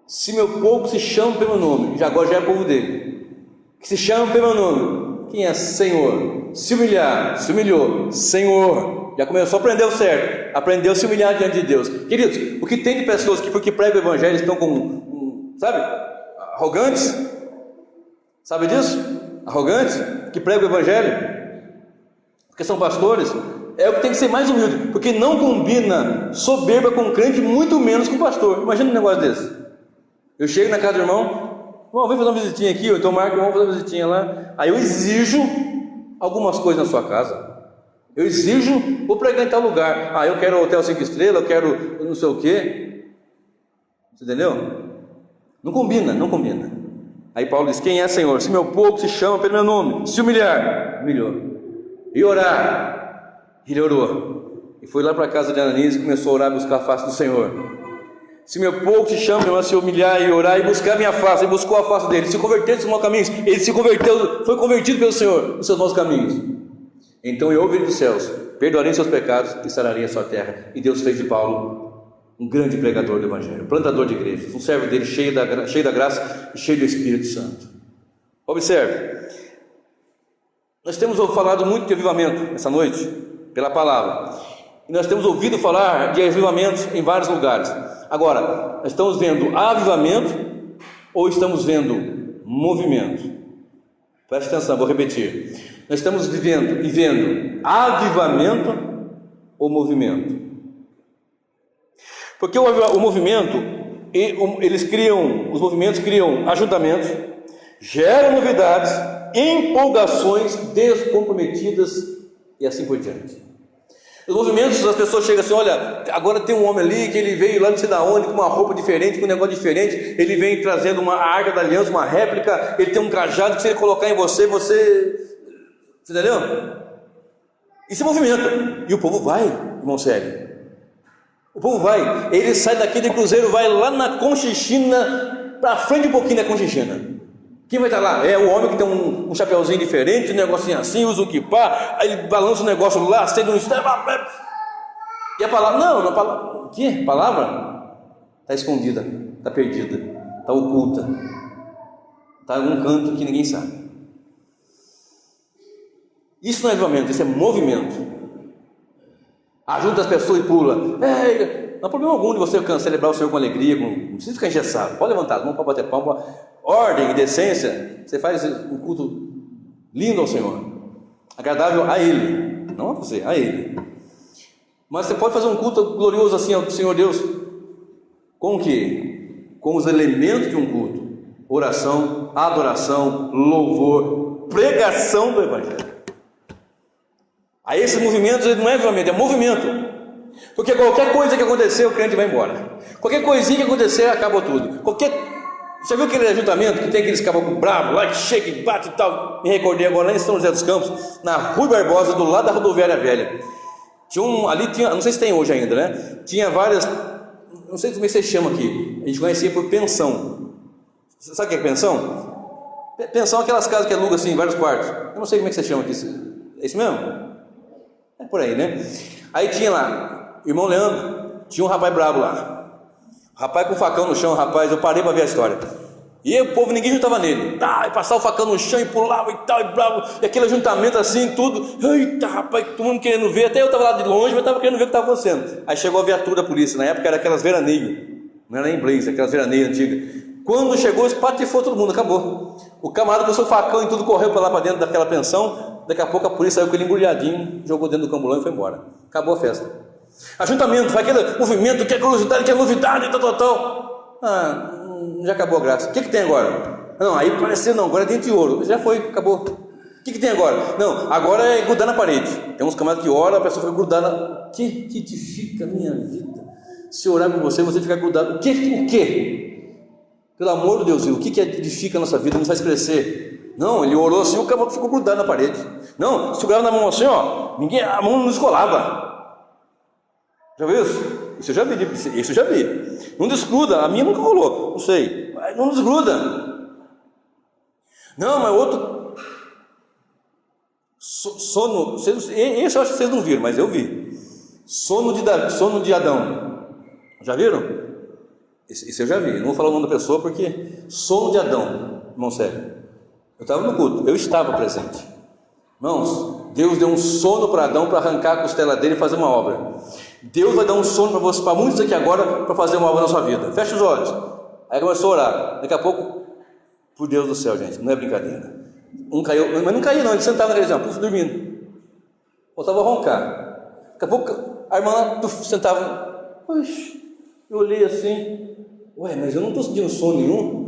Se meu povo se chama pelo nome, já agora já é povo dele, que se chama pelo nome, quem é Senhor? Se humilhar, se humilhou, Senhor, já começou a aprender o certo, aprendeu a se humilhar diante de Deus. Queridos, o que tem de pessoas que porque pregam o Evangelho estão sabe, arrogantes, sabe disso? Arrogantes, que pregam o Evangelho, porque são pastores, é o que tem que ser mais humilde, porque não combina soberba com crente, muito menos com pastor. Imagina um negócio desse. Eu chego na casa do irmão, vem fazer uma visitinha aqui, ou então marca, vamos fazer uma visitinha lá. Aí eu exijo algumas coisas na sua casa. Eu exijo, vou pregar em tal lugar. Eu quero hotel 5 estrelas, eu quero não sei o quê. Você entendeu? Não combina, não combina. Aí Paulo diz, quem é Senhor? Se meu povo se chama pelo meu nome, se humilhar, humilhou. E orar, ele orou. E foi lá para a casa de Ananias e começou a orar e buscar a face do Senhor. Se meu povo se chama, se humilhar e orar e buscar a minha face, ele buscou a face dele, se converteu dos maus caminhos, ele se converteu, foi convertido pelo Senhor, nos seus maus caminhos. Então eu ouvi dos céus, perdoarei seus pecados e sararei a sua terra. E Deus fez de Paulo um grande pregador do Evangelho, plantador de igrejas, um servo dele cheio da graça e cheio do Espírito Santo. Observe, nós temos falado muito de avivamento essa noite, pela palavra, e nós temos ouvido falar de avivamentos em vários lugares. Agora, nós estamos vendo avivamento ou estamos vendo movimento? Preste atenção, vou repetir. Nós estamos vivendo avivamento ou movimento? Porque o movimento, os movimentos criam ajuntamentos, geram novidades, empolgações descomprometidas e assim por diante. Os movimentos, as pessoas chegam assim, olha, agora tem um homem ali que ele veio lá não sei da onde, com uma roupa diferente, com um negócio diferente, ele vem trazendo uma arca da aliança, uma réplica, ele tem um cajado que se ele colocar em você entendeu? Isso é movimento, e o povo vai, irmão Célio, o povo vai, ele sai daqui de Cruzeiro, vai lá na Conchichina, para frente um pouquinho da Conchichina. Quem vai estar lá? É o homem que tem um chapeuzinho diferente, um negocinho assim, usa o kippah, aí ele balança o negócio lá, acende um instante, e a palavra, o que? A palavra está escondida, está perdida, está oculta, está em um canto que ninguém sabe. Isso não é avivamento, isso é movimento. Ajuda as pessoas e pula. Não há problema algum de você celebrar o Senhor com alegria, não precisa ficar engessado, pode levantar as mãos, pode bater palma, ordem e decência, você faz um culto lindo ao Senhor, agradável a Ele, não a você, a Ele. Mas você pode fazer um culto glorioso assim ao Senhor Deus, com o quê? Com os elementos de um culto: oração, adoração, louvor, pregação do Evangelho. Aí esses movimentos não é avivamento, é movimento. Porque qualquer coisa que acontecer, o crente vai embora. Qualquer coisinha que acontecer, acabou tudo. Você viu aquele ajuntamento que tem aqueles caboclos bravos lá, que chega e bate e tal? Me recordei agora lá em São José dos Campos, na Rui Barbosa, do lado da rodoviária velha. Tinha, não sei se tem hoje ainda, né? Tinha várias, não sei como é que você chama aqui, a gente conhecia por pensão. Sabe o que é pensão? Pensão é aquelas casas que alugam assim, vários quartos. Eu não sei como é que você chama aqui. É isso mesmo? É por aí, né? Aí tinha lá, irmão Leandro, tinha um rapaz bravo lá. Rapaz com o facão no chão, rapaz, eu parei para ver a história. E o povo, ninguém juntava nele. E passava o facão no chão e pulava e tal, e bravo. E aquele ajuntamento assim, tudo. Eita, rapaz, todo mundo querendo ver. Até eu estava lá de longe, mas estava querendo ver o que estava acontecendo. Aí chegou a viatura da polícia. Na época era aquelas veraneias. Não era nem blazer, aquelas veraneias antigas. Quando chegou, espatifou todo mundo, acabou. O camarada com o seu facão e tudo correu para lá para dentro daquela pensão. Daqui a pouco a polícia saiu com ele embrulhadinho, jogou dentro do camburão e foi embora. Acabou a festa. Ajuntamento, vai aquele movimento, quer curiosidade, quer novidade, tal. Já acabou a graça. O que tem agora? Não, aí pareceu não, agora é dente de ouro. Já foi, acabou. que tem agora? Não, agora é grudar na parede. Tem uns camaradas que oram, a pessoa fica grudada. O que edifica a minha vida? Se orar por você, você fica grudado. O que? Pelo amor de Deus, o que edifica a nossa vida, nos faz crescer? Não, ele orou assim, o camarada ficou grudado na parede. Não, segurava na mão assim, ó, a mão não descolava. Já viu isso? Isso eu já vi. Não desgruda, a minha nunca rolou, não sei. Mas não desgruda. Não, mas outro sono, esse eu acho que vocês não viram, mas eu vi. Sono de Adão. Já viram? Esse eu já vi. Não vou falar o nome da pessoa porque sono de Adão, irmão sério. Eu estava no culto, eu estava presente. Irmãos, Deus deu um sono para Adão para arrancar a costela dele e fazer uma obra. Deus vai dar um sono para você, para muitos aqui agora, para fazer uma obra na sua vida. Fecha os olhos. Aí começou a orar. Daqui a pouco, por Deus do céu, gente, não é brincadeira. Um caiu, mas não caiu não, ele sentava na televisão, dormindo. Voltava a roncar. Daqui a pouco a irmã lá sentava. Poxa, eu olhei assim. Ué, mas eu não estou sentindo sono nenhum.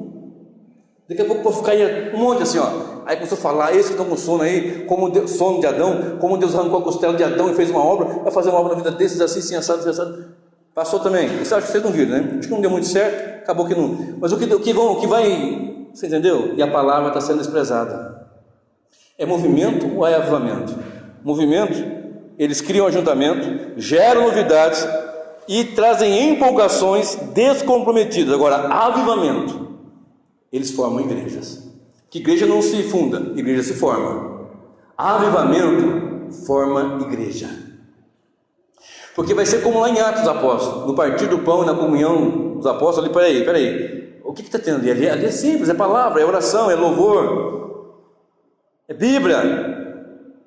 Daqui a pouco o povo caía um monte assim, ó. Aí começou a falar, esse que estão com sono aí, como Deus, sono de Adão, como Deus arrancou a costela de Adão e fez uma obra, vai fazer uma obra na vida desses assim, assim, assado, assim, assado. Passou também. Isso acho que vocês não viram, né? Acho que não deu muito certo, acabou que não. Mas o que vai, você entendeu? E a palavra está sendo desprezada. É movimento ou é avivamento? Movimento, eles criam ajuntamento, geram novidades e trazem empolgações descomprometidas. Agora, avivamento, eles formam igrejas. Que igreja não se funda, igreja se forma. Avivamento forma igreja. Porque vai ser como lá em Atos dos Apóstolos, no partir do pão e na comunhão dos apóstolos. Ali, peraí, o que está tendo ali? Ali é simples, é palavra, é oração, é louvor, é Bíblia.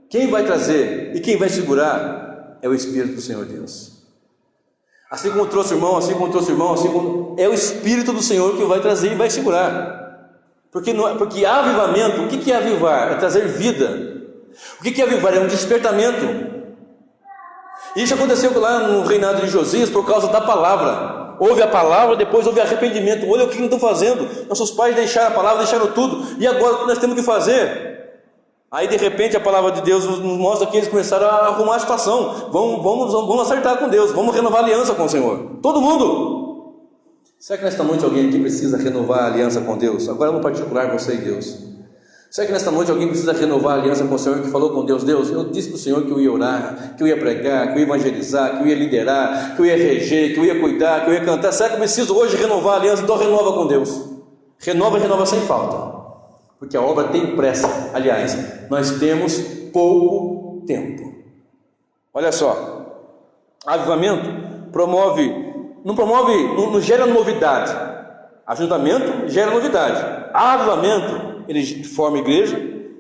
Quem vai trazer e quem vai segurar é o Espírito do Senhor Deus. Assim como trouxe o irmão, é o Espírito do Senhor que vai trazer e vai segurar. Porque avivamento, o que é avivar? É trazer vida. O que é avivar? É um despertamento. Isso aconteceu lá no reinado de Josias por causa da palavra. Houve a palavra, depois houve arrependimento. Olha o que estão fazendo. Nossos pais deixaram a palavra, deixaram tudo. E agora o que nós temos que fazer? Aí de repente a palavra de Deus nos mostra que eles começaram a arrumar a situação. Vamos acertar com Deus, vamos renovar a aliança com o Senhor. Todo mundo. Será que nesta noite alguém aqui precisa renovar a aliança com Deus? Agora no particular, você e Deus. Será que nesta noite alguém precisa renovar a aliança com o Senhor, que falou com Deus? Deus, eu disse para o Senhor que eu ia orar, que eu ia pregar, que eu ia evangelizar, que eu ia liderar, que eu ia reger, que eu ia cuidar, que eu ia cantar. Será que eu preciso hoje renovar a aliança? Então renova com Deus. Renova sem falta. Porque a obra tem pressa. Aliás, nós temos pouco tempo. Olha só. Avivamento não gera novidade. Ajuntamento gera novidade. Avivamento, ele forma igreja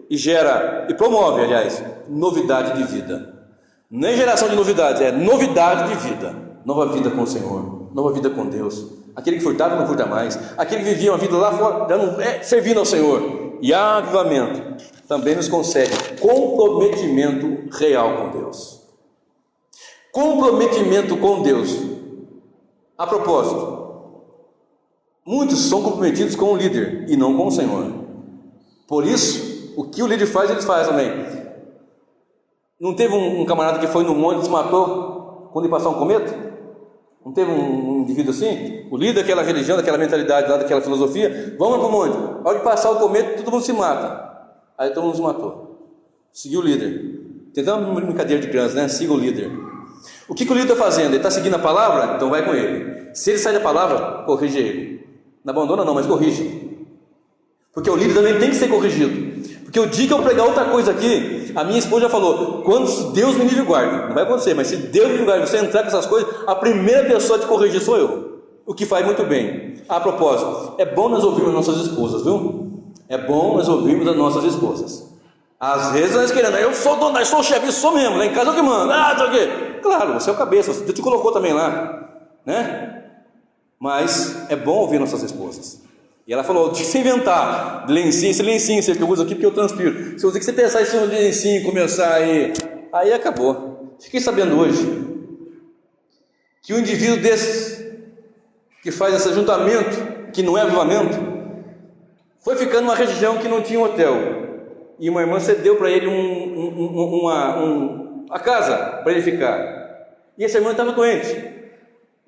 e promove, aliás, novidade de vida. Não é geração de novidades, é novidade de vida. Nova vida com o Senhor, nova vida com Deus. Aquele que furtava não furta mais. Aquele que vivia uma vida lá fora, já não é servindo ao Senhor. E avivamento também nos concede comprometimento real com Deus. Comprometimento com Deus. A propósito, muitos são comprometidos com o líder e não com o Senhor. Por isso, o que o líder faz, eles fazem também. Não teve um camarada que foi no monte e se matou quando ia passar um cometa? Não teve um indivíduo assim? O líder daquela religião, daquela mentalidade lá, daquela filosofia, vamos para o monte, a hora de passar o cometa, todo mundo se mata. Aí todo mundo se matou. Seguiu o líder. Tentando uma brincadeira de criança, né? Siga o líder. O que o líder está fazendo? Ele está seguindo a palavra? Então vai com ele. Se ele sai da palavra, corrige ele. Não abandona não, mas corrige. Porque o líder também tem que ser corrigido. Porque o dia que eu pregar outra coisa aqui, a minha esposa já falou, quando Deus me livre e guarde, não vai acontecer, mas se Deus me livre e guarde, você entrar com essas coisas, a primeira pessoa a te corrigir sou eu. O que faz muito bem. A propósito, é bom nós ouvirmos as nossas esposas, viu? É bom nós ouvirmos as nossas esposas. Às vezes nós queremos, eu sou dono, eu sou o chefe, eu sou mesmo, lá em casa eu que mando, sei o quê. Claro, você é o cabeça, Deus te colocou também lá, né? Mas é bom ouvir nossas esposas. E ela falou, de se inventar lencinho, esse lencinho que eu uso aqui porque eu transpiro. Se você pensar esse lencinho e começar aí acabou. Fiquei sabendo hoje que o indivíduo desse que faz esse ajuntamento, que não é avivamento, foi ficando numa região que não tinha hotel. e uma irmã cedeu para ele a casa para ele ficar. E essa irmã estava doente.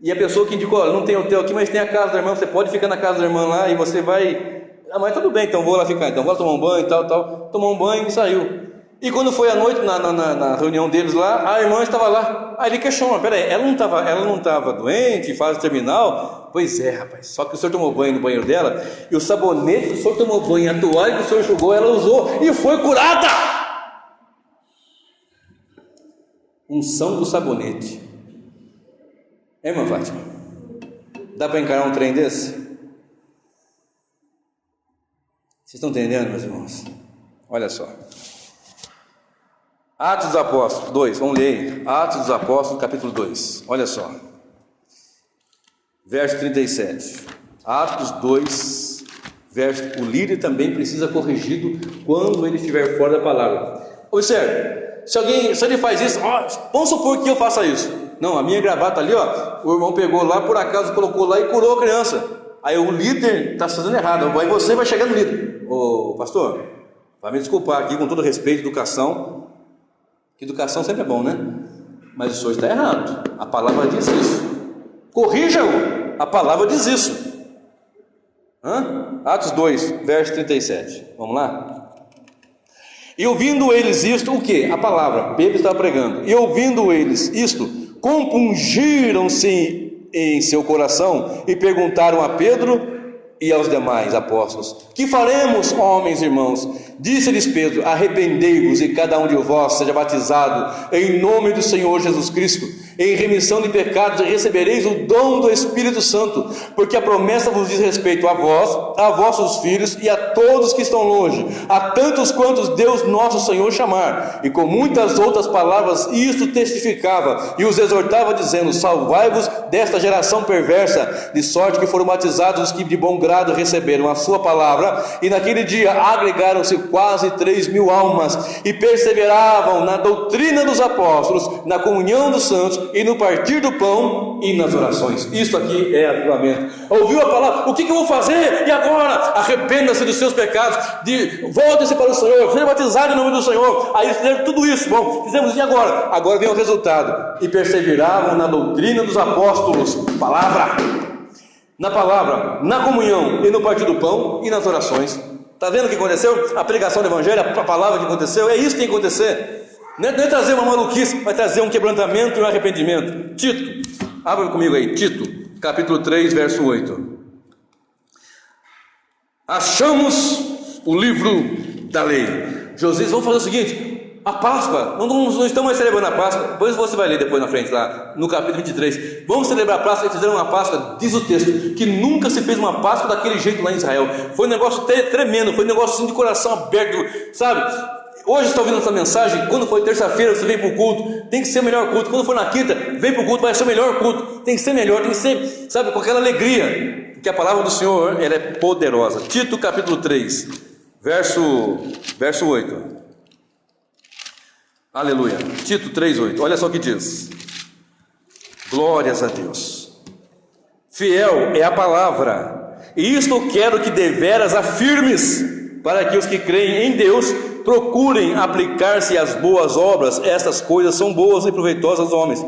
E a pessoa que indicou: olha, não tem hotel aqui, mas tem a casa da irmã, você pode ficar na casa da irmã lá e você vai. Ah, mas tudo bem, então vou lá ficar. Então vou lá tomar um banho e tal. Tomou um banho e saiu. E quando foi à noite, na reunião deles lá, a irmã estava lá. Aí ele questionou: peraí, ela não estava doente, fase terminal? Pois é, rapaz, só que o senhor tomou banho no banheiro dela, e o sabonete que o senhor tomou banho, a toalha que o senhor enxugou, ela usou e foi curada. Unção do sabonete. É, irmã Fátima? Dá para encarar um trem desse? Vocês estão entendendo, meus irmãos? Olha só. Atos dos Apóstolos 2, vamos ler. Atos dos Apóstolos, capítulo 2. Olha só. Verso 37. Atos 2, verso. O líder também precisa corrigido quando ele estiver fora da palavra. Observe. Se ele faz isso, vamos supor que eu faça isso. Não, a minha gravata ali, o irmão pegou lá, por acaso colocou lá e curou a criança. Aí o líder está fazendo errado. Aí você vai chegar no líder: ô pastor, vai me desculpar aqui, com todo respeito, educação. Educação sempre é bom, né? Mas o senhor está errado. A palavra diz isso. Corrija-o. A palavra diz isso. Atos 2, verso 37. Vamos lá? E ouvindo eles isto, o que? A palavra. Pedro estava pregando. E ouvindo eles isto, compungiram-se em seu coração e perguntaram a Pedro e aos demais apóstolos: que faremos, homens e irmãos? Disse-lhes Pedro: arrependei-vos e cada um de vós seja batizado em nome do Senhor Jesus Cristo, em remissão de pecados, e recebereis o dom do Espírito Santo, porque a promessa vos diz respeito a vós, a vossos filhos e a todos que estão longe, a tantos quantos Deus nosso Senhor chamar. E com muitas outras palavras isto testificava e os exortava, dizendo: salvai-vos desta geração perversa. De sorte que foram batizados os que de bom grado receberam a sua palavra, e naquele dia agregaram-se quase 3.000 almas, e perseveravam na doutrina dos apóstolos, na comunhão dos santos, e no partir do pão e nas orações. Isso aqui é avivamento. Ouviu a palavra? O que eu vou fazer? E agora? Arrependa-se dos seus pecados, volte-se para o Senhor, seja batizado em nome do Senhor. Aí fizeram tudo isso. Bom, fizemos, e agora? Agora vem o resultado: e perseveravam na doutrina dos apóstolos. Palavra. Na palavra, na comunhão e no partir do pão e nas orações. Está vendo o que aconteceu? A pregação do evangelho, a palavra que aconteceu, é isso que tem que acontecer. Não é trazer uma maluquice, vai trazer um quebrantamento e um arrependimento. Tito, abra comigo aí, Tito, capítulo 3, verso 8. Achamos o livro da lei. Josias, vamos fazer o seguinte: a Páscoa, não estamos mais celebrando a Páscoa. Depois você vai ler depois na frente lá, no capítulo 23. Vamos celebrar a Páscoa. Eles fizeram uma Páscoa, diz o texto, que nunca se fez uma Páscoa daquele jeito lá em Israel. Foi um negócio tremendo, foi um negócio assim de coração aberto, sabe? Hoje está ouvindo essa mensagem, quando for terça-feira você vem para o culto, tem que ser o melhor culto. Quando for na quinta, vem para o culto, vai ser o melhor culto. Tem que ser melhor, tem que ser, sabe, com aquela alegria, porque a palavra do Senhor, ela é poderosa. Tito capítulo 3, verso 8. Aleluia. Tito 3:8. Olha só o que diz. Glórias a Deus. Fiel é a palavra, e isto quero que deveras afirmes, para que os que creem em Deus procurem aplicar-se às boas obras. Estas coisas são boas e proveitosas aos homens.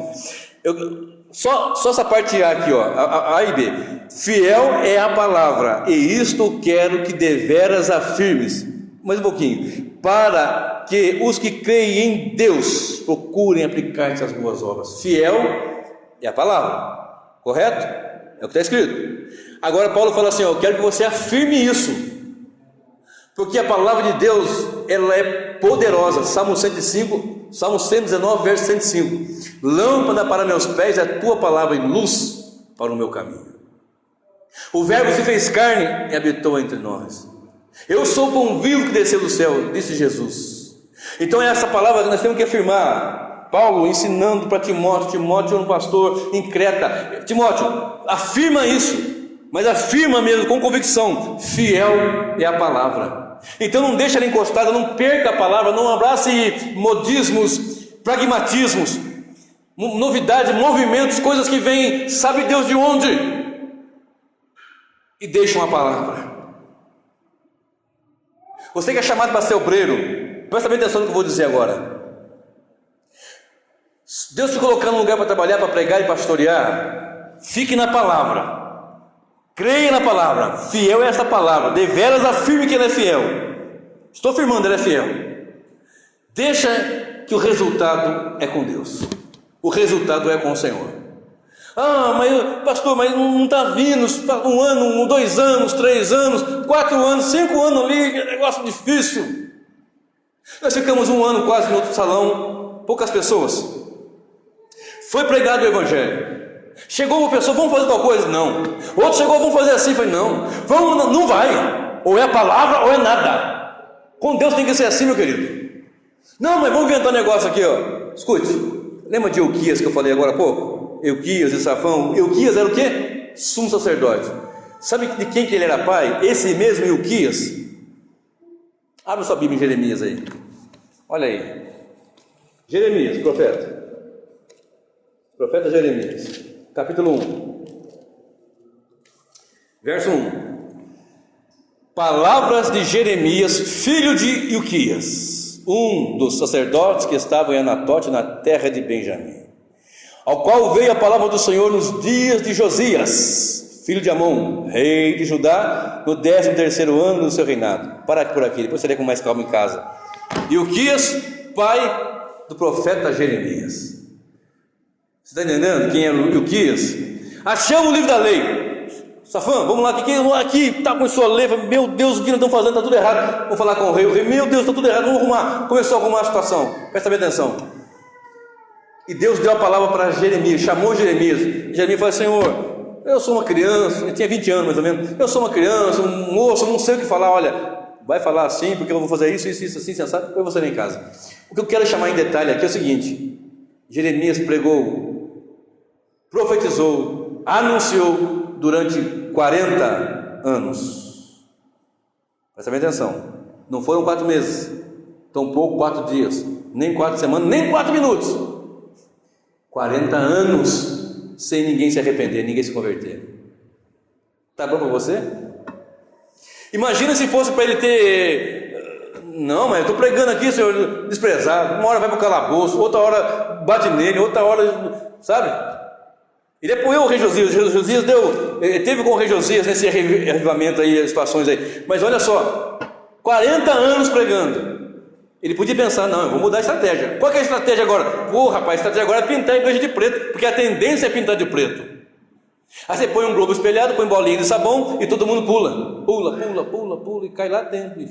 Só essa parte A aqui, A e B. Fiel é a palavra, e isto quero que deveras afirmes. Mais um pouquinho. Para que os que creem em Deus procurem aplicar-se às boas obras. Fiel é a palavra, correto? É o que está escrito. Agora Paulo fala assim: eu quero que você afirme isso, porque a palavra de Deus, ela é poderosa. Salmo 119, verso 105. Lâmpada para meus pés é a tua palavra, e luz para o meu caminho. O verbo se fez carne e habitou entre nós. Eu sou o pão vivo que desceu do céu, disse Jesus. Então é essa palavra que nós temos que afirmar. Paulo ensinando para Timóteo. Timóteo é um pastor em Creta. Timóteo, afirma isso, mas afirma mesmo com convicção. Fiel é a palavra. Então não deixa ela encostada, não perca a palavra, não abrace modismos, pragmatismos, novidades, movimentos, coisas que vêm, sabe Deus de onde, e deixam a palavra. Você que é chamado para ser obreiro, presta bem atenção no que eu vou dizer agora. Deus te colocando num lugar para trabalhar, para pregar e pastorear, fique na palavra, creia na palavra, fiel é essa palavra, deveras afirme que ela é fiel. Estou afirmando, ela é fiel. Deixa que o resultado é com Deus, o resultado é com o Senhor. Mas pastor, mas não está vindo, 1 ano, 2 anos, 3 anos, 4 anos, 5 anos ali, que negócio difícil. Nós ficamos 1 ano quase no outro salão, poucas pessoas. Foi pregado o Evangelho. Chegou uma pessoa, vamos fazer tal coisa? Não. Outro chegou, vamos fazer assim? Falei, não. Não vai. Ou é a palavra ou é nada. Com Deus tem que ser assim, meu querido. Não, mas vamos inventar um negócio aqui, ó. Escute, lembra de Euquias que eu falei agora há pouco? Euquias e Safão. Euquias era o quê? Sumo sacerdote. Sabe de quem que ele era pai? Esse mesmo Euquias. Abre sua Bíblia em Jeremias aí. Olha aí. Jeremias, profeta. Profeta Jeremias, capítulo 1, verso 1. Palavras de Jeremias, filho de Ilquias, um dos sacerdotes que estavam em Anatote, na terra de Benjamim, ao qual veio a palavra do Senhor nos dias de Josias, filho de Amon, rei de Judá, no 13º ano do seu reinado. Para por aqui, depois você lê com mais calma em casa. Ilquias, pai do profeta Jeremias. Você está entendendo quem é o Ilquias? Achamos o livro da lei. Safã, vamos lá, aqui está com sua lei. Meu Deus, o que nós estamos fazendo? Está tudo errado. Vou falar com o rei. Meu Deus, está tudo errado, vamos arrumar. Começou a arrumar a situação. Presta bem atenção. E Deus deu a palavra para Jeremias, chamou Jeremias. Jeremias falou: Senhor, eu sou uma criança, ele tinha 20 anos mais ou menos. Eu sou uma criança, um moço, não sei o que falar. Olha, vai falar assim, porque eu vou fazer isso, assim, sensato. Depois você vem em casa. O que eu quero chamar em detalhe aqui é o seguinte: Jeremias pregou, profetizou, anunciou durante 40 anos. Presta bem atenção. Não foram 4 meses, tampouco 4 dias, nem 4 semanas, nem 4 minutos. 40 anos sem ninguém se arrepender, ninguém se converter. Tá bom para você? Imagina se fosse para ele ter: não, mas eu estou pregando aqui, senhor, desprezado. Uma hora vai para o calabouço, outra hora bate nele, outra hora, sabe? Ele apoiou o rei Josias. Josias teve com o rei Josias nesse avivamento aí, situações aí. Mas olha só, 40 anos pregando. Ele podia pensar: não, eu vou mudar a estratégia. Qual que é a estratégia agora? Rapaz, a estratégia agora é pintar a igreja de preto, porque a tendência é pintar de preto. Aí você põe um globo espelhado, põe bolinha de sabão e todo mundo pula. Pula e cai lá dentro.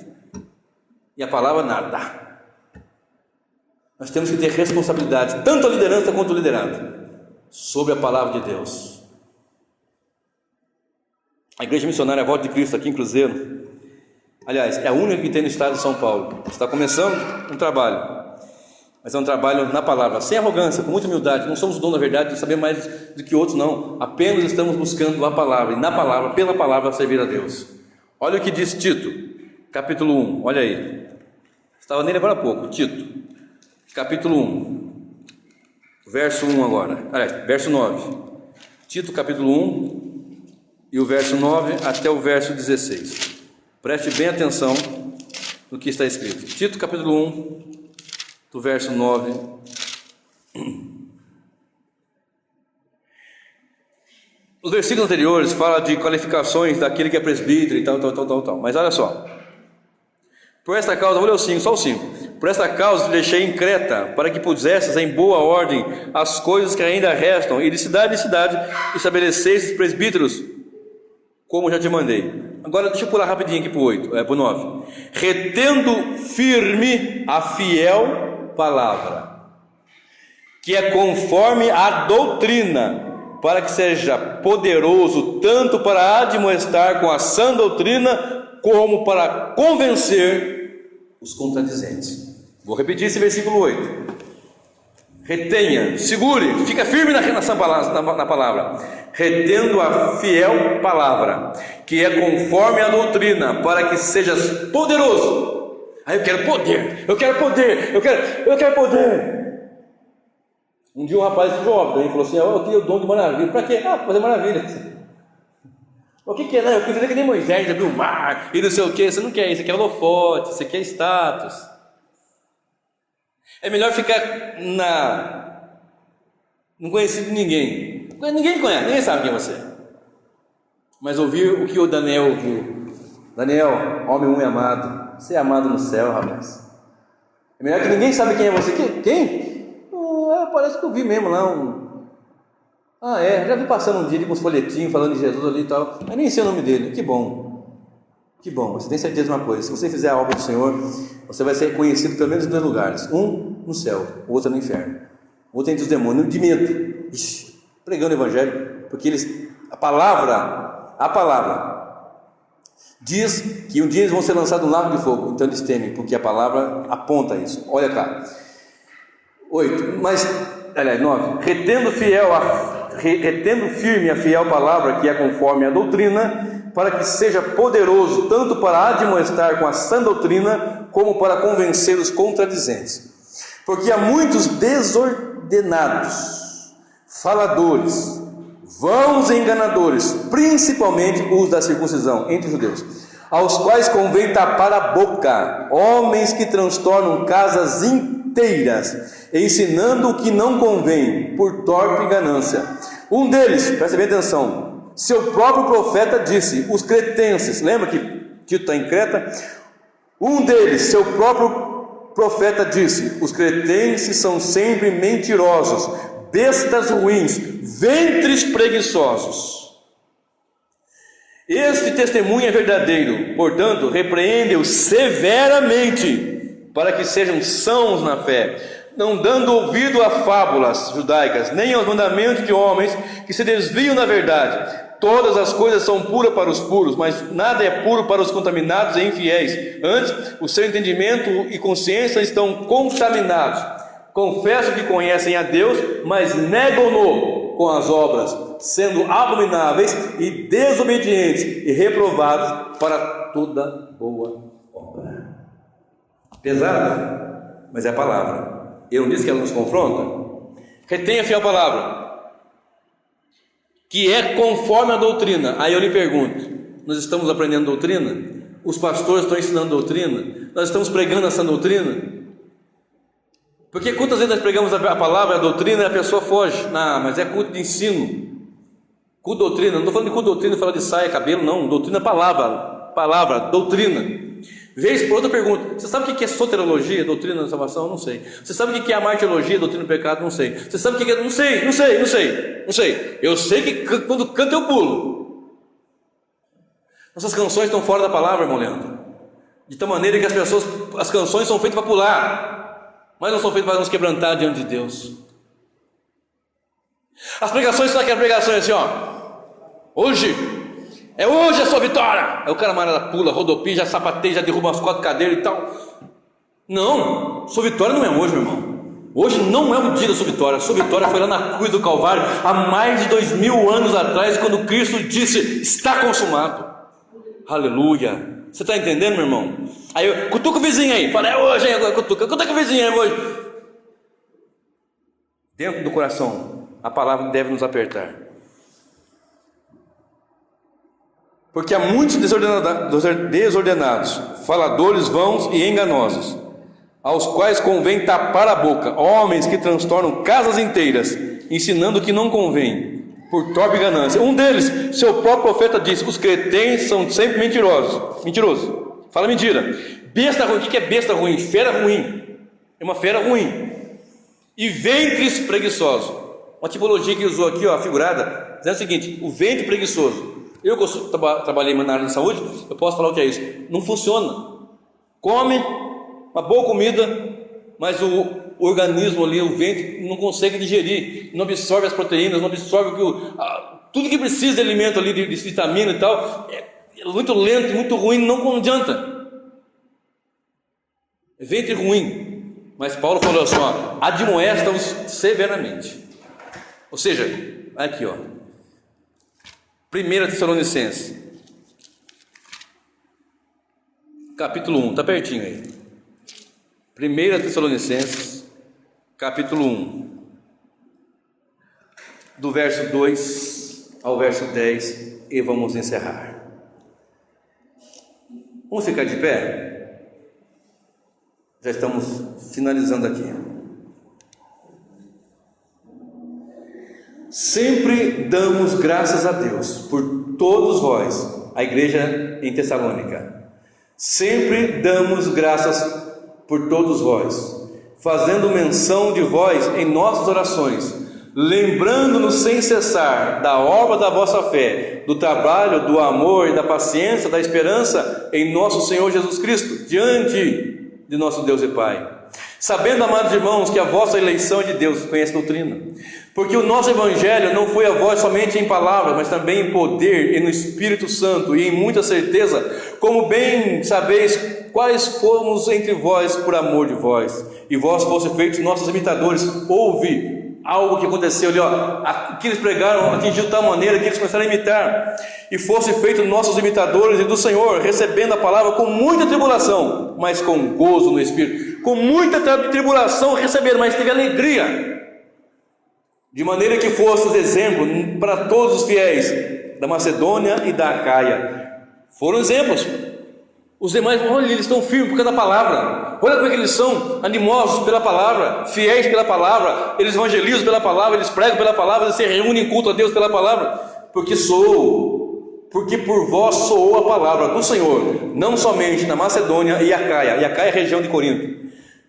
E a palavra nada. Nós temos que ter responsabilidade, tanto a liderança quanto o liderado, sobre a palavra de Deus. A Igreja Missionária Volta de Cristo aqui em Cruzeiro, aliás, é a única que tem no estado de São Paulo. Está começando um trabalho, mas é um trabalho na palavra, sem arrogância, com muita humildade. Não somos donos da verdade, não sabemos mais do que outros, não. Apenas estamos buscando a palavra, e na palavra, pela palavra, servir a Deus. Olha o que diz Tito, capítulo 1, olha aí. Estava nele agora há pouco, Tito, capítulo 1. Verso 1 agora, verso 9. Tito capítulo 1 e o verso 9 até o verso 16. Preste bem atenção no que está escrito. Tito capítulo 1, do verso 9. Os versículos anteriores falam de qualificações daquele que é presbítero e tal. Mas olha só. Por esta causa, vou ler o 5, só o 5. Por esta causa te deixei em Creta, para que pusesses em boa ordem as coisas que ainda restam, e de cidade em cidade estabelecesses presbíteros, como já te mandei. Agora deixa eu pular rapidinho aqui para o 9. Retendo firme a fiel palavra, que é conforme a doutrina, para que seja poderoso tanto para admoestar com a sã doutrina, como para convencer os contradizentes. Vou repetir esse versículo 8. Retenha, segure, fica firme na palavra, retendo a fiel palavra, que é conforme a doutrina, para que sejas poderoso. Aí eu quero poder. Um dia um rapaz jovem falou assim: eu queria o dom de maravilha. Para quê? Para fazer maravilha. O que é? Não, eu queria ver que nem Moisés abriu o mar e não sei o que. Você não quer isso, você quer holofote, você quer status. É melhor ficar não conhecido de ninguém. Ninguém conhece, ninguém sabe quem você é. Mas ouvir o que o Daniel ouviu. Daniel, homem muito amado, você é amado no céu, rapaz. É melhor que ninguém sabe quem é você. Quem? Parece que eu vi mesmo lá já vi passando um dia ali com uns folhetinhos falando de Jesus ali e tal, mas nem sei o nome dele. Que bom, você tem certeza de uma coisa: se você fizer a obra do Senhor, você vai ser conhecido pelo menos em 2 lugares, um no céu, o outro no inferno, o outro entre os demônios, de medo, pregando o evangelho, porque a palavra diz que um dia eles vão ser lançados no lago de fogo, então eles temem, porque a palavra aponta isso. Olha cá, 9, retendo firme a fiel palavra que é conforme a doutrina, para que seja poderoso tanto para admoestar com a sã doutrina, como para convencer os contradizentes. Porque há muitos desordenados, faladores, vãos e enganadores, principalmente os da circuncisão, entre os judeus, aos quais convém tapar a boca, homens que transtornam casas inteiras, ensinando o que não convém, por torpe ganância. Um deles, presta bem atenção, seu próprio profeta disse, os cretenses, lembra que Tito está em Creta? Um deles, seu próprio profeta disse, os cretenses são sempre mentirosos, bestas ruins, ventres preguiçosos. Este testemunho é verdadeiro, portanto, repreende-os severamente, para que sejam sãos na fé, não dando ouvido a fábulas judaicas, nem aos mandamentos de homens que se desviam da verdade. Todas as coisas são puras para os puros, mas nada é puro para os contaminados e infiéis. Antes, o seu entendimento e consciência estão contaminados. Confesso que conhecem a Deus, mas negam-no com as obras, sendo abomináveis e desobedientes e reprovados para toda boa obra. Pesado, mas é a palavra. Eu não disse que ela nos confronta? Retenha a fiel palavra, que é conforme a doutrina. Aí eu lhe pergunto, nós estamos aprendendo doutrina? Os pastores estão ensinando doutrina? Nós estamos pregando essa doutrina? Porque quantas vezes nós pregamos a palavra, a doutrina, e a pessoa foge? Mas é culto de ensino, culto de doutrina. Não estou falando de culto de doutrina, falar de saia, cabelo, não. Doutrina é palavra, doutrina. Vez por outra pergunta, você sabe o que é soterologia, doutrina da salvação? Não sei. Você sabe o que é a martirologia, doutrina do pecado? Não sei. Você sabe o que é? Não sei. Eu sei que quando canto eu pulo. Nossas canções estão fora da palavra, irmão Leandro, de tal maneira que as canções são feitas para pular, mas não são feitas para nos quebrantar diante de Deus. As pregações são aquelas pregações assim, hoje é a sua vitória. Aí o camarada pula, rodopia, já sapateia, já derruba umas 4 cadeiras e tal. Não, sua vitória não é hoje, meu irmão. Hoje não é o dia da sua vitória. Sua vitória foi lá na cruz do Calvário, há mais de 2000 anos atrás, quando Cristo disse, está consumado. Aleluia. Você está entendendo, meu irmão? Aí eu cutuca o vizinho aí, fala, é hoje, agora cutuca o vizinho aí hoje. Dentro do coração, a palavra deve nos apertar. Porque há muitos desordenados, faladores vãos e enganosos, aos quais convém tapar a boca, homens que transtornam casas inteiras, ensinando o que não convém, por torpe ganância. Um deles, seu próprio profeta disse, os cretenses são sempre mentirosos, fala mentira. Besta ruim, o que é besta ruim? Fera ruim, é uma fera ruim. E ventres preguiçosos, uma tipologia que usou aqui, figurada, dizendo o seguinte, o ventre preguiçoso. Eu trabalhei na área de saúde, eu posso falar o que é isso. Não funciona. Come uma boa comida, mas o organismo ali, o ventre, não consegue digerir, não absorve as proteínas, não absorve tudo que precisa de alimento ali, de vitamina e tal. É muito lento, muito ruim, não adianta. É ventre ruim. Mas Paulo falou assim, admoesta-os severamente. Ou seja, aqui 1 Tessalonicenses, capítulo 1, está pertinho aí. 1 Tessalonicenses, capítulo 1, do verso 2 ao verso 10 e vamos encerrar. Vamos ficar de pé? Já estamos finalizando aqui. Sempre damos graças a Deus por todos vós, a igreja em Tessalônica. Sempre damos graças por todos vós, fazendo menção de vós em nossas orações, lembrando-nos sem cessar da obra da vossa fé, do trabalho, do amor e da paciência, da esperança em nosso Senhor Jesus Cristo, diante de nosso Deus e Pai. Sabendo, amados irmãos, que a vossa eleição é de Deus, conhece a doutrina, porque o nosso Evangelho não foi a vós somente em palavras, mas também em poder e no Espírito Santo e em muita certeza, como bem sabeis quais fomos entre vós por amor de vós, e vós fosse feitos nossos imitadores. Houve algo que aconteceu ali, o que eles pregaram atingiu de tal maneira que eles começaram a imitar, e fosse feito nossos imitadores e do Senhor, recebendo a palavra com muita tribulação, mas com gozo no Espírito. Com muita tribulação receberam, mas teve alegria, de maneira que fostes exemplo para todos os fiéis da Macedônia e da Acaia. Foram exemplos. Os demais, olha, eles estão firmes por causa da palavra. Olha como é que eles são animosos pela palavra, fiéis pela palavra, eles evangelizam pela palavra, eles pregam pela palavra, eles se reúnem em culto a Deus pela palavra, porque por vós soou a palavra do Senhor, não somente na Macedônia e Acaia é a região de Corinto,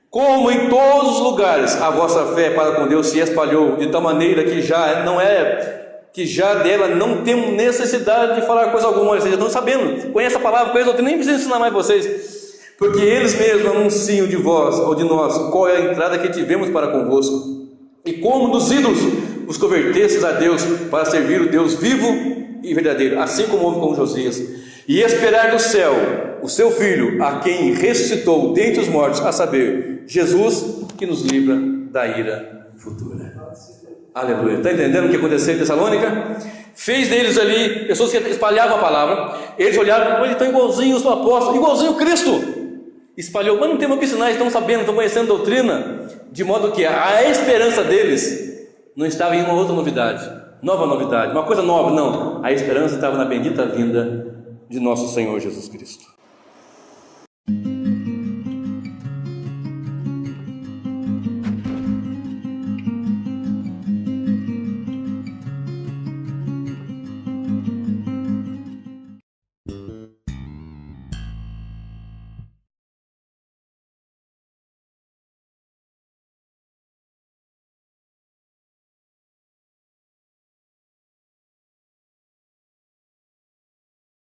como em todos os lugares a vossa fé para com Deus se espalhou, de tal maneira que já dela não temos necessidade de falar coisa alguma. Vocês já estão sabendo, conhece a palavra, conhece a doutrina, nem precisa ensinar mais vocês, porque eles mesmos anunciam de vós ou de nós qual é a entrada que tivemos para convosco, e como dos ídolos vos convertestes a Deus para servir o Deus vivo e verdadeiro, assim como houve com Josias, e esperar do céu o seu Filho, a quem ressuscitou dentre os mortos, a saber, Jesus, que nos livra da ira futura. Aleluia. Está entendendo o que aconteceu em Tessalônica? Fez deles ali pessoas que espalhavam a palavra. Eles olharam, eles estão igualzinhos os apóstolos, igualzinho Cristo. Espalhou, mas não tem o que ensinar, estão sabendo, estão conhecendo a doutrina, de modo que a esperança deles não estava em uma outra novidade, nova novidade, uma coisa nova, não. A esperança estava na bendita vinda de nosso Senhor Jesus Cristo.